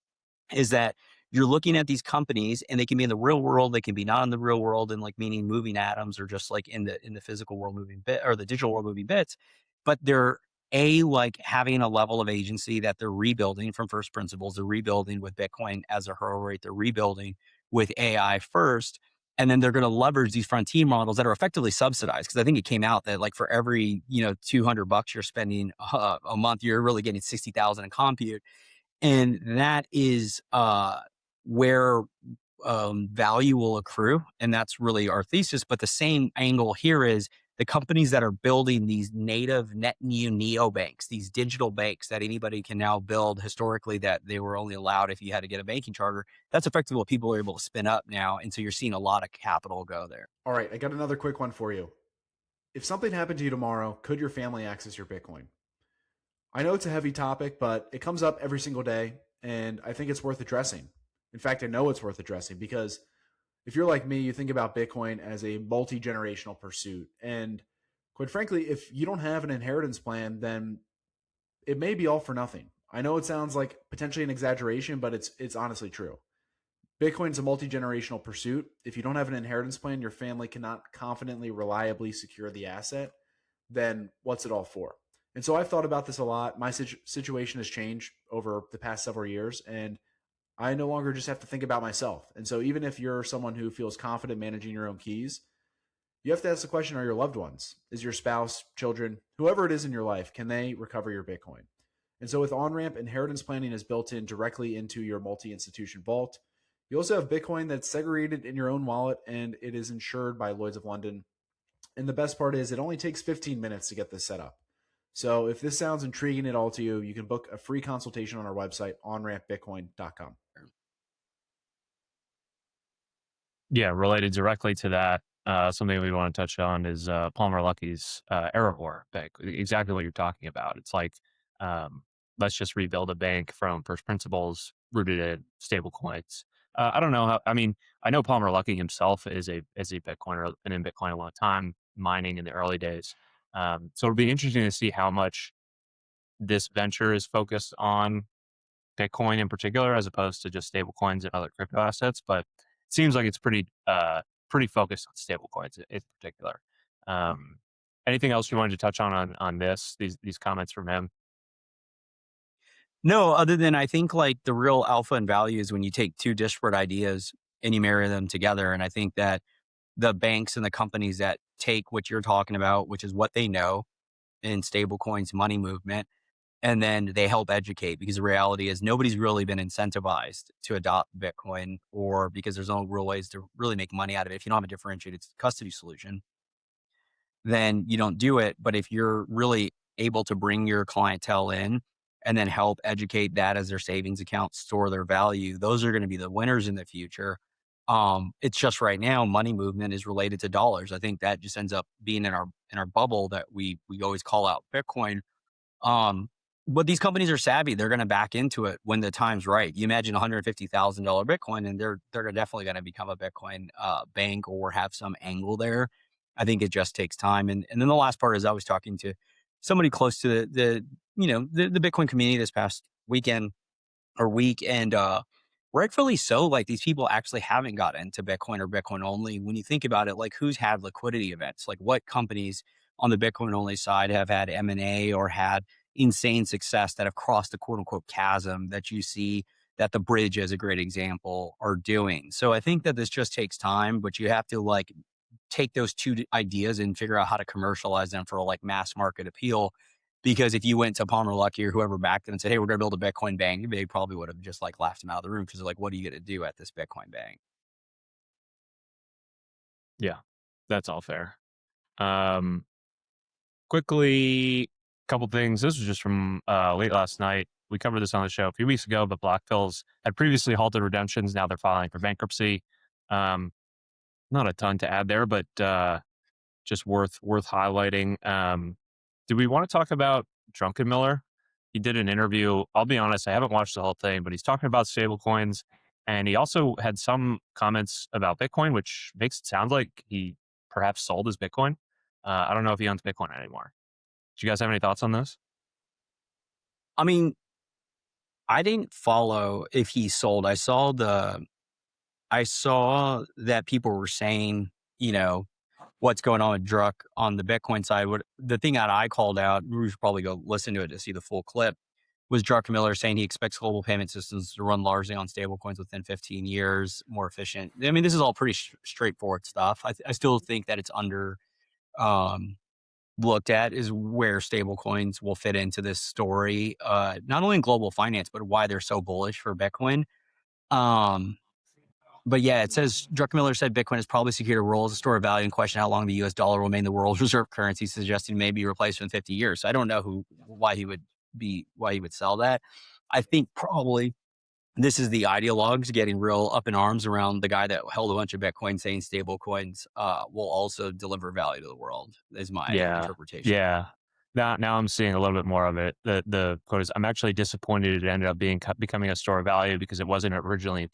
is that you're looking at these companies, and they can be in the real world, they can be not in the real world, and like meaning moving atoms, or just like in the physical world moving bit, or the digital world moving bits. But they're like having a level of agency that they're rebuilding from first principles. They're rebuilding with Bitcoin as a hurdle rate. They're rebuilding with AI first. And then they're going to leverage these frontier models that are effectively subsidized. Because I think it came out that like for every, $200 you're spending a month, you're really getting 60,000 in compute. And that is where value will accrue. And that's really our thesis. But the same angle here is the companies that are building these native net new neobanks, these digital banks that anybody can now build, historically that they were only allowed if you had to get a banking charter. That's effectively what people are able to spin up now. And so you're seeing a lot of capital go there. All right, I got another quick one for you. If something happened to you tomorrow, could your family access your Bitcoin? I know it's a heavy topic, but it comes up every single day, and I think it's worth addressing. In fact, I know it's worth addressing, because if you're like me, you think about Bitcoin as a multi-generational pursuit. And quite frankly, if you don't have an inheritance plan, then it may be all for nothing. I know it sounds like potentially an exaggeration, but it's honestly true. Bitcoin's a multi-generational pursuit. If you don't have an inheritance plan, your family cannot confidently, reliably secure the asset, then what's it all for? And so I've thought about this a lot. My situation has changed over the past several years, and I no longer just have to think about myself. And so even if you're someone who feels confident managing your own keys, you have to ask the question, are your loved ones, is your spouse, children, whoever it is in your life, can they recover your Bitcoin? And so with Onramp, inheritance planning is built in directly into your multi-institution vault. You also have Bitcoin that's segregated in your own wallet, and it is insured by Lloyd's of London. And the best part is it only takes 15 minutes to get this set up. So if this sounds intriguing at all to you, you can book a free consultation on our website, onrampbitcoin.com. Yeah, related directly to that, something we want to touch on is Palmer Luckey's error war bank. Exactly what you're talking about. It's like, um, let's just rebuild a bank from first principles rooted in stable coins. I don't know how. I mean, I know Palmer Luckey himself is a Bitcoiner, been in Bitcoin a long time, mining in the early days. So it'll be interesting to see how much this venture is focused on Bitcoin in particular, as opposed to just stable coins and other crypto assets. But it seems like it's pretty focused on stable coins in particular. Anything else you wanted to touch on these comments from him? No, other than I think like the real alpha and value is when you take two disparate ideas and you marry them together. And I think that the banks and the companies that take what you're talking about, which is what they know in stablecoins, money movement, and then they help educate, because the reality is nobody's really been incentivized to adopt Bitcoin, or because there's no real ways to really make money out of it. If you don't have a differentiated custody solution, then you don't do it. But if you're really able to bring your clientele in and then help educate that as their savings account, store their value, those are going to be the winners in the future. It's just right now, money movement is related to dollars. I think that just ends up being in our bubble that we always call out Bitcoin. But these companies are savvy. They're going to back into it when the time's right. You imagine $150,000 Bitcoin, and they're definitely going to become a Bitcoin bank or have some angle there. I think it just takes time. And then the last part is, I was talking to somebody close to the Bitcoin community this past weekend or week, and rightfully so. Like, these people actually haven't got into Bitcoin or Bitcoin only. When you think about it, like, who's had liquidity events? Like, what companies on the Bitcoin only side have had M&A or had insane success that have crossed the quote unquote chasm that you see that the bridge, as a great example, are doing? So I think that this just takes time, but you have to like take those two ideas and figure out how to commercialize them for like mass market appeal. Because if you went to Palmer Luckey or whoever backed them and said, "Hey, we're going to build a Bitcoin bank," they probably would have just like laughed him out of the room, because they're like, "What are you going to do at this Bitcoin bank?" Yeah, that's all fair. Quickly, couple things. This was just from late last night. We covered this on the show a few weeks ago, but Blackfills had previously halted redemptions. Now they're filing for bankruptcy. Not a ton to add there, but just worth highlighting. Do we want to talk about Druckenmiller? He did an interview. I'll be honest, I haven't watched the whole thing, but he's talking about stablecoins, and he also had some comments about Bitcoin, which makes it sound like he perhaps sold his Bitcoin. I don't know if he owns Bitcoin anymore. Do you guys have any thoughts on this? I mean, I didn't follow if he sold. I saw that people were saying, what's going on with Druck on the Bitcoin side. The thing that I called out, we should probably go listen to it to see the full clip, was Druckenmiller saying he expects global payment systems to run largely on stablecoins within 15 years, more efficient. I mean, this is all pretty straightforward stuff. I still think that it's under looked at is where stablecoins will fit into this story, not only in global finance, but why they're so bullish for Bitcoin. But yeah, it says Druckenmiller said Bitcoin has probably secured a role as a store of value, and question how long the U.S. dollar will remain the world's reserve currency, suggesting maybe replaced in 50 years. So I don't know why he would sell that. I think probably this is the ideologues getting real up in arms around the guy that held a bunch of Bitcoin, saying stable coins will also deliver value to the world, is my interpretation. Yeah. Now I'm seeing a little bit more of it. The quote is, "I'm actually disappointed it ended up becoming a store of value, because it wasn't originally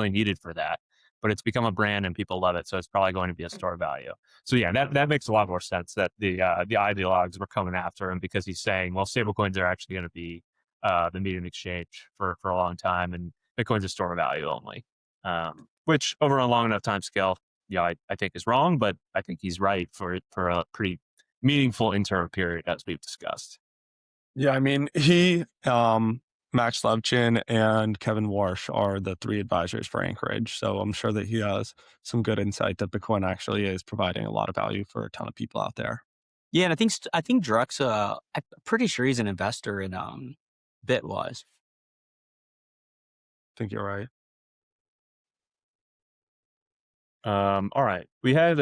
needed for that, but it's become a brand and people love it, so it's probably going to be a store of value." So yeah, that makes a lot more sense that the ideologues were coming after him, because he's saying, well, stablecoins are actually going to be the medium exchange for a long time, and Bitcoin's a store of value only, which over a long enough time scale, I think is wrong, but I think he's right for a pretty meaningful interim period, as we've discussed. Yeah, I mean, he, Max Levchin, and Kevin Warsh are the three advisors for Anchorage. So I'm sure that he has some good insight that Bitcoin actually is providing a lot of value for a ton of people out there. Yeah, and I think Druck's I'm pretty sure he's an investor in Bitwise. I think you're right. All right. We had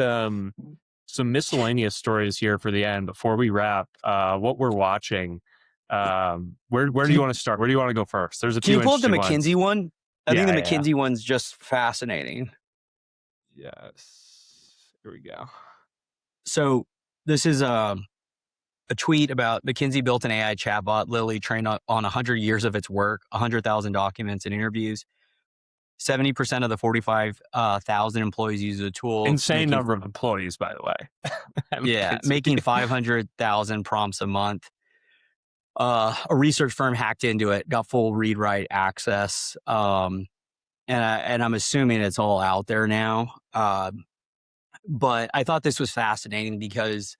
some miscellaneous stories here for the end before we wrap. What we're watching. Where do you want to start? Where do you want to go first? There's a Can few you pull up the interesting McKinsey ones. one? I think the Yeah. McKinsey one's just fascinating. Yes. Here we go. So this is a tweet about McKinsey built an AI chatbot, Lily, trained on 100 years of its work, 100,000 documents and interviews. 70% of the 45,000 employees use the tool. Insane number of employees, by the way. Yeah, making 500,000 prompts a month. A research firm hacked into it, got full read-write access, and I'm assuming it's all out there now. But I thought this was fascinating because,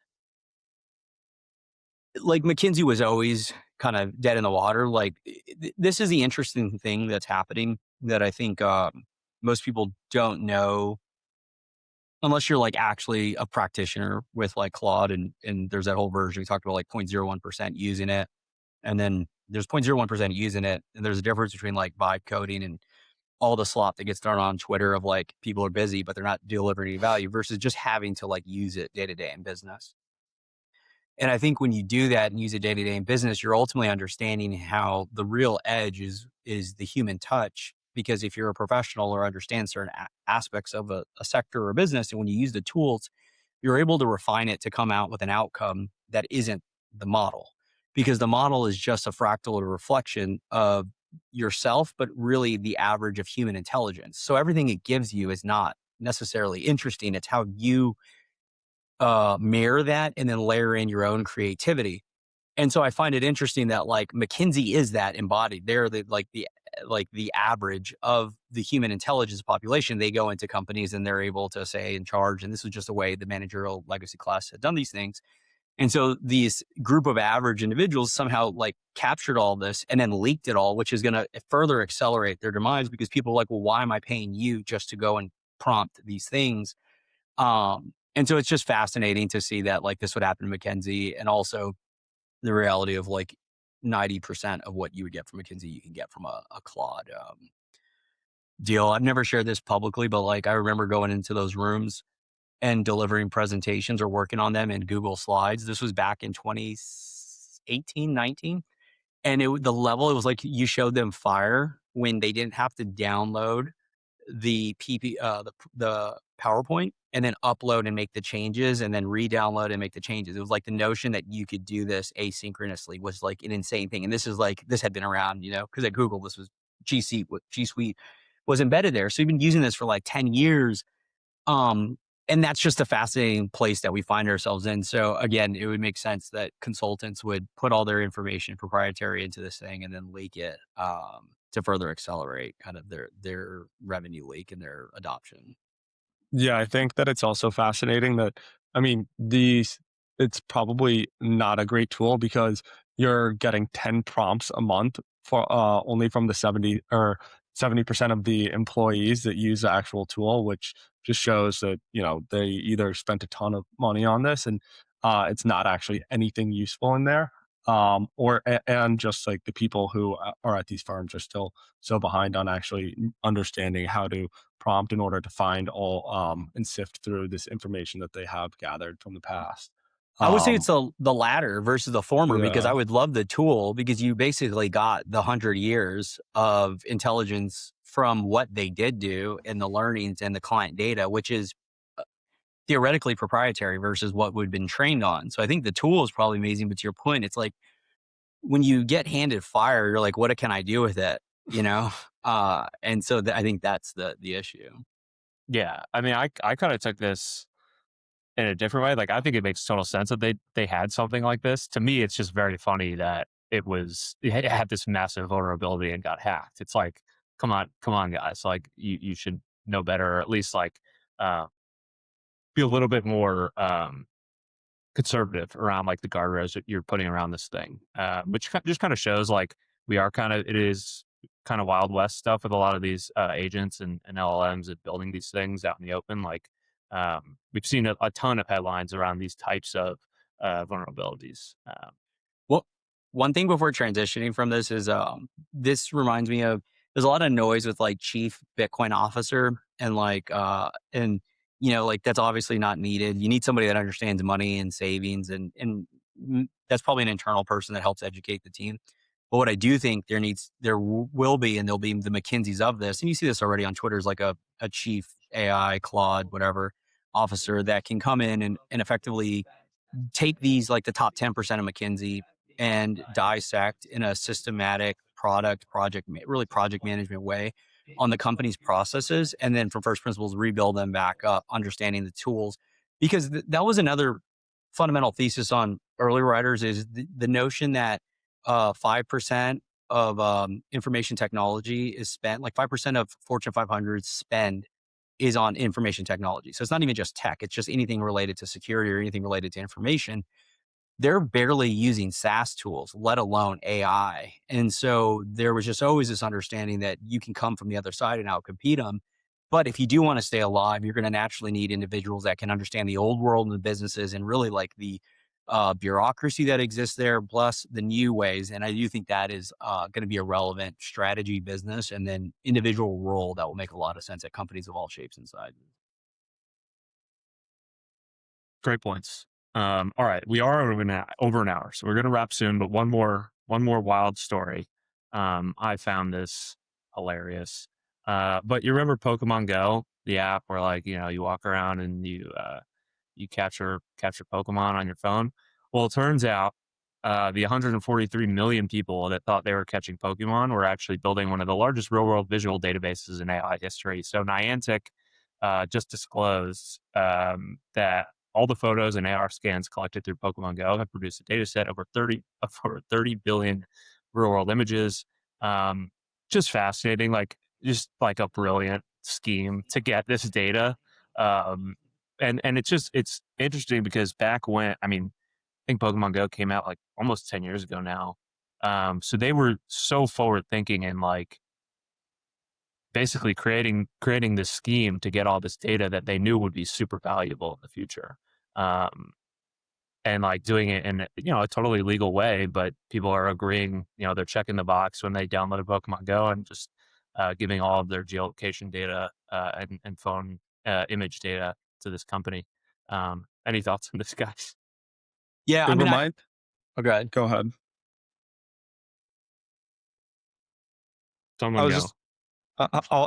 like, McKinsey was always kind of dead in the water. Like, this is the interesting thing that's happening that I think most people don't know, unless you're like actually a practitioner with like Claude, and there's that whole version we talked about, like 0.01% using it. And then there's 0.01% using it. And there's a difference between like vibe coding and all the slop that gets thrown on Twitter of like people are busy, but they're not delivering any value, versus just having to like use it day to day in business. And I think when you do that and use it day to day in business, you're ultimately understanding how the real edge is the human touch. Because if you're a professional or understand certain aspects of a sector or a business, and when you use the tools, you're able to refine it to come out with an outcome that isn't the model. Because the model is just a fractal or reflection of yourself, but really the average of human intelligence. So everything it gives you is not necessarily interesting. It's how you mirror that and then layer in your own creativity. And so I find it interesting that like McKinsey is that embodied. They're the average of the human intelligence population. They go into companies and they're able to say in charge, and this was just the way the managerial legacy class had done these things. And so these group of average individuals somehow like captured all this and then leaked it all, which is going to further accelerate their demise, because people are like, well, why am I paying you just to go and prompt these things? And so it's just fascinating to see that like this would happen to McKinsey, and also the reality of like 90% of what you would get from McKinsey, you can get from a Claude deal. I've never shared this publicly, but like I remember going into those rooms and delivering presentations or working on them in Google Slides. This was back in 2018, 19. And the level, it was like you showed them fire when they didn't have to download the the PowerPoint and then upload and make the changes and then re-download and make the changes. It was like the notion that you could do this asynchronously was like an insane thing. And this had been around, because at Google, this was G Suite was embedded there. So you've been using this for like 10 years. And that's just a fascinating place that we find ourselves in. So again, it would make sense that consultants would put all their information proprietary into this thing and then leak it to further accelerate kind of their revenue leak and their adoption. Yeah, I think that it's also fascinating that, it's probably not a great tool because you're getting 10 prompts a month for only from the 70% of the employees that use the actual tool, which just shows that, they either spent a ton of money on this and it's not actually anything useful in there. And just like the people who are at these firms are still so behind on actually understanding how to prompt in order to find all and sift through this information that they have gathered from the past. I would say it's the latter versus the former, because I would love the tool because you basically got the 100 years of intelligence from what they did do and the learnings and the client data, which is theoretically proprietary versus what we've been trained on. So I think the tool is probably amazing, but to your point, it's like when you get handed fire, you're like, what can I do with it? And so I think that's the issue. Yeah. I mean, I kind of took this in a different way. Like, I think it makes total sense that they had something like this. To me, it's just very funny that it had this massive vulnerability and got hacked. It's like, come on, guys. Like, you should know better, or at least like be a little bit more conservative around like the guardrails that you're putting around this thing, which just kind of shows like it is kind of Wild West stuff with a lot of these agents and LLMs and building these things out in the open. Like, we've seen a ton of headlines around these types of vulnerabilities. Well, one thing before transitioning from this is this reminds me of, there's a lot of noise with like chief Bitcoin officer and like and like that's obviously not needed. You need somebody that understands money and savings, and that's probably an internal person that helps educate the team. But what I do think there will be, and there'll be the McKinseys of this, and you see this already on Twitter, is like a chief AI, Claude, whatever officer that can come in and effectively take these, like the top 10% of McKinsey, and dissect in a systematic project management way on the company's processes, and then from first principles rebuild them back up, understanding the tools. Because that was another fundamental thesis on early writers, is the notion that 5% of information technology is spent, like 5% of Fortune 500 spend is on information technology. So it's not even just tech, it's just anything related to security or anything related to information. They're barely using SaaS tools, let alone AI. And so there was just always this understanding that you can come from the other side and outcompete them. But if you do want to stay alive, you're going to naturally need individuals that can understand the old world and the businesses, and really like the bureaucracy that exists there, plus the new ways. And I do think that is going to be a relevant strategy, business, and then individual role that will make a lot of sense at companies of all shapes and sizes. Great points. All right, we are over an hour, so we're going to wrap soon. But one more wild story. I found this hilarious. But you remember Pokemon Go, the app where, like, you walk around and you capture Pokemon on your phone. Well, it turns out the 143 million people that thought they were catching Pokemon were actually building one of the largest real-world visual databases in AI history. So Niantic just disclosed that all the photos and AR scans collected through Pokemon Go have produced a data set over 30 billion real-world images. Just fascinating, just like a brilliant scheme to get this data. And it's interesting because back when, I think Pokemon Go came out like almost 10 years ago now. So they were so forward thinking and like basically creating this scheme to get all this data that they knew would be super valuable in the future. And like doing it in, a totally legal way, but people are agreeing, they're checking the box when they download Pokemon Go and just giving all of their geolocation data and phone image data to this company. Any thoughts on this, guys? Yeah, Go ahead. Go ahead. Someone go.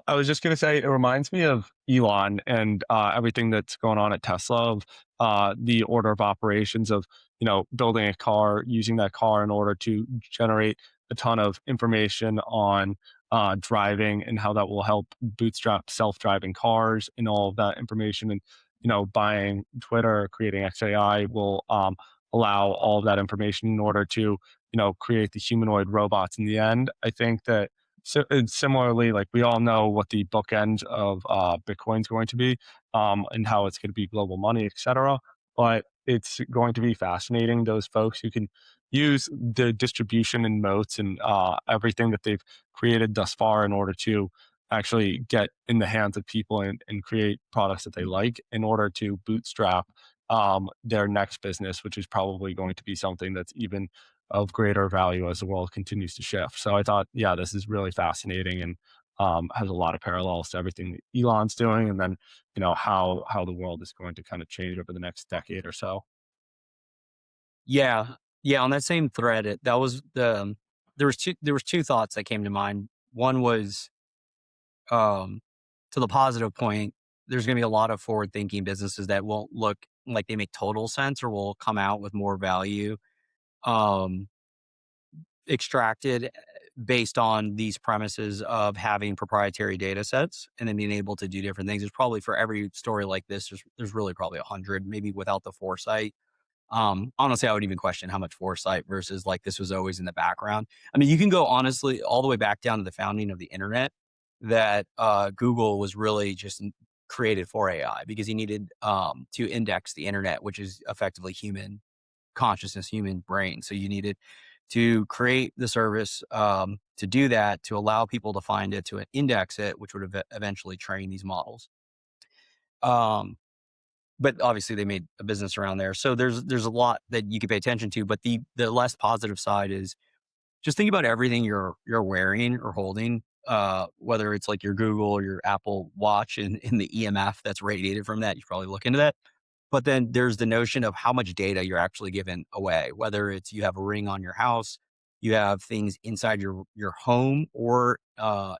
I was just going to say, it reminds me of Elon and everything that's going on at Tesla, of the order of operations of, building a car, using that car in order to generate a ton of information on driving, and how that will help bootstrap self-driving cars and all of that information. And, buying Twitter, creating XAI will allow all of that information in order to, create the humanoid robots in the end. I think that, so similarly, like, we all know what the bookend of Bitcoin is going to be, and how it's going to be global money, etc. But it's going to be fascinating, those folks who can use the distribution and moats and everything that they've created thus far in order to actually get in the hands of people and create products that they like, in order to bootstrap their next business, which is probably going to be something that's even of greater value as the world continues to shift. So I thought, yeah, this is really fascinating, and has a lot of parallels to everything that Elon's doing, and then, how the world is going to kind of change over the next decade or so. Yeah. On that same thread, there was two thoughts that came to mind. One was, to the positive point, there's going to be a lot of forward-thinking businesses that won't look like they make total sense, or will come out with more value extracted based on these premises of having proprietary data sets and then being able to do different things. There's probably, for every story like this, there's really probably 100, maybe without the foresight. Honestly, I would even question how much foresight versus like this was always in the background. I mean, you can go honestly all the way back down to the founding of the internet, that Google was really just created for AI, because he needed to index the internet, which is effectively human consciousness, human brain. So you needed to create the service to do that, to allow people to find it, to index it, which would eventually train these models. But obviously they made a business around there. So there's a lot that you could pay attention to. But the less positive side is just think about everything you're wearing or holding. whether it's like your Google or your Apple Watch and the EMF that's radiated from that. You probably look into that. But then there's the notion of how much data you're actually giving away, whether it's you have a ring on your house, you have things inside your home or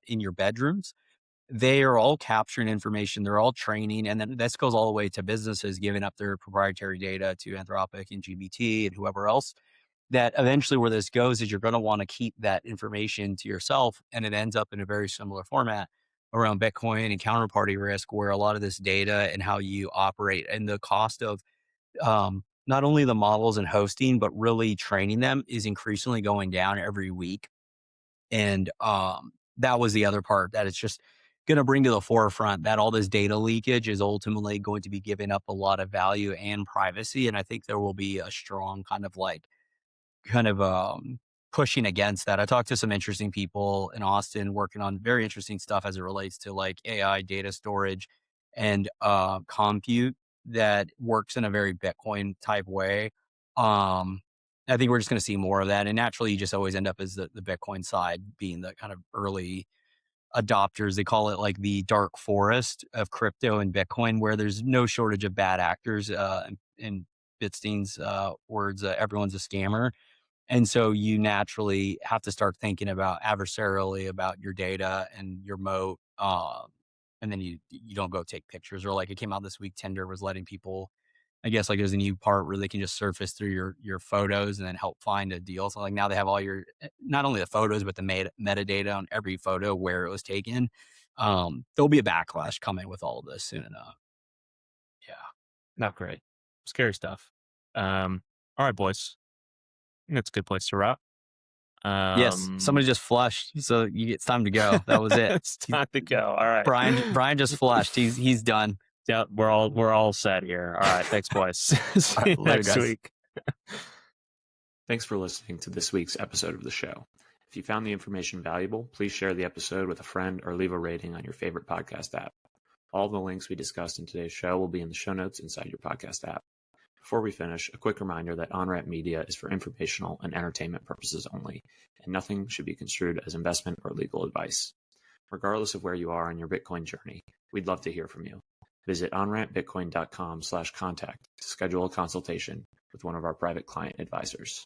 in your bedrooms. They are all capturing information. They're all training. And then this goes all the way to businesses giving up their proprietary data to Anthropic and GBT and whoever else. That eventually where this goes is you're going to want to keep that information to yourself. And it ends up in a very similar format around Bitcoin and counterparty risk, where a lot of this data and how you operate and the cost of not only the models and hosting, but really training them is increasingly going down every week. And that was the other part that it's just going to bring to the forefront that all this data leakage is ultimately going to be giving up a lot of value and privacy. And I think there will be a strong kind of pushing against that. I talked to some interesting people in Austin working on very interesting stuff as it relates to like AI data storage and compute that works in a very Bitcoin type way. I think we're just going to see more of that. And naturally, you just always end up as the Bitcoin side being the kind of early adopters. They call it like the dark forest of crypto and Bitcoin, where there's no shortage of bad actors. In Bitstein's words, everyone's a scammer. And so you naturally have to start thinking about adversarially about your data and your moat. And then you don't go take pictures, or like it came out this week, Tinder was letting people, I guess like there's a new part where they can just surface through your photos and then help find a deal. So like now they have all your, not only the photos, but the metadata on every photo where it was taken. There'll be a backlash coming with all of this soon enough. Yeah. Not great. Scary stuff. All right, boys. I think that's a good place to wrap. Yes, somebody just flushed, so it's time to go. That was it. It's time to go. All right. Brian just flushed. He's done. Yeah, we're all set here. All right, thanks, boys. See you next week. Thanks for listening to this week's episode of the show. If you found the information valuable, please share the episode with a friend or leave a rating on your favorite podcast app. All the links we discussed in today's show will be in the show notes inside your podcast app. Before we finish, a quick reminder that Onramp Media is for informational and entertainment purposes only, and nothing should be construed as investment or legal advice. Regardless of where you are on your Bitcoin journey, we'd love to hear from you. Visit onrampbitcoin.com/contact to schedule a consultation with one of our private client advisors.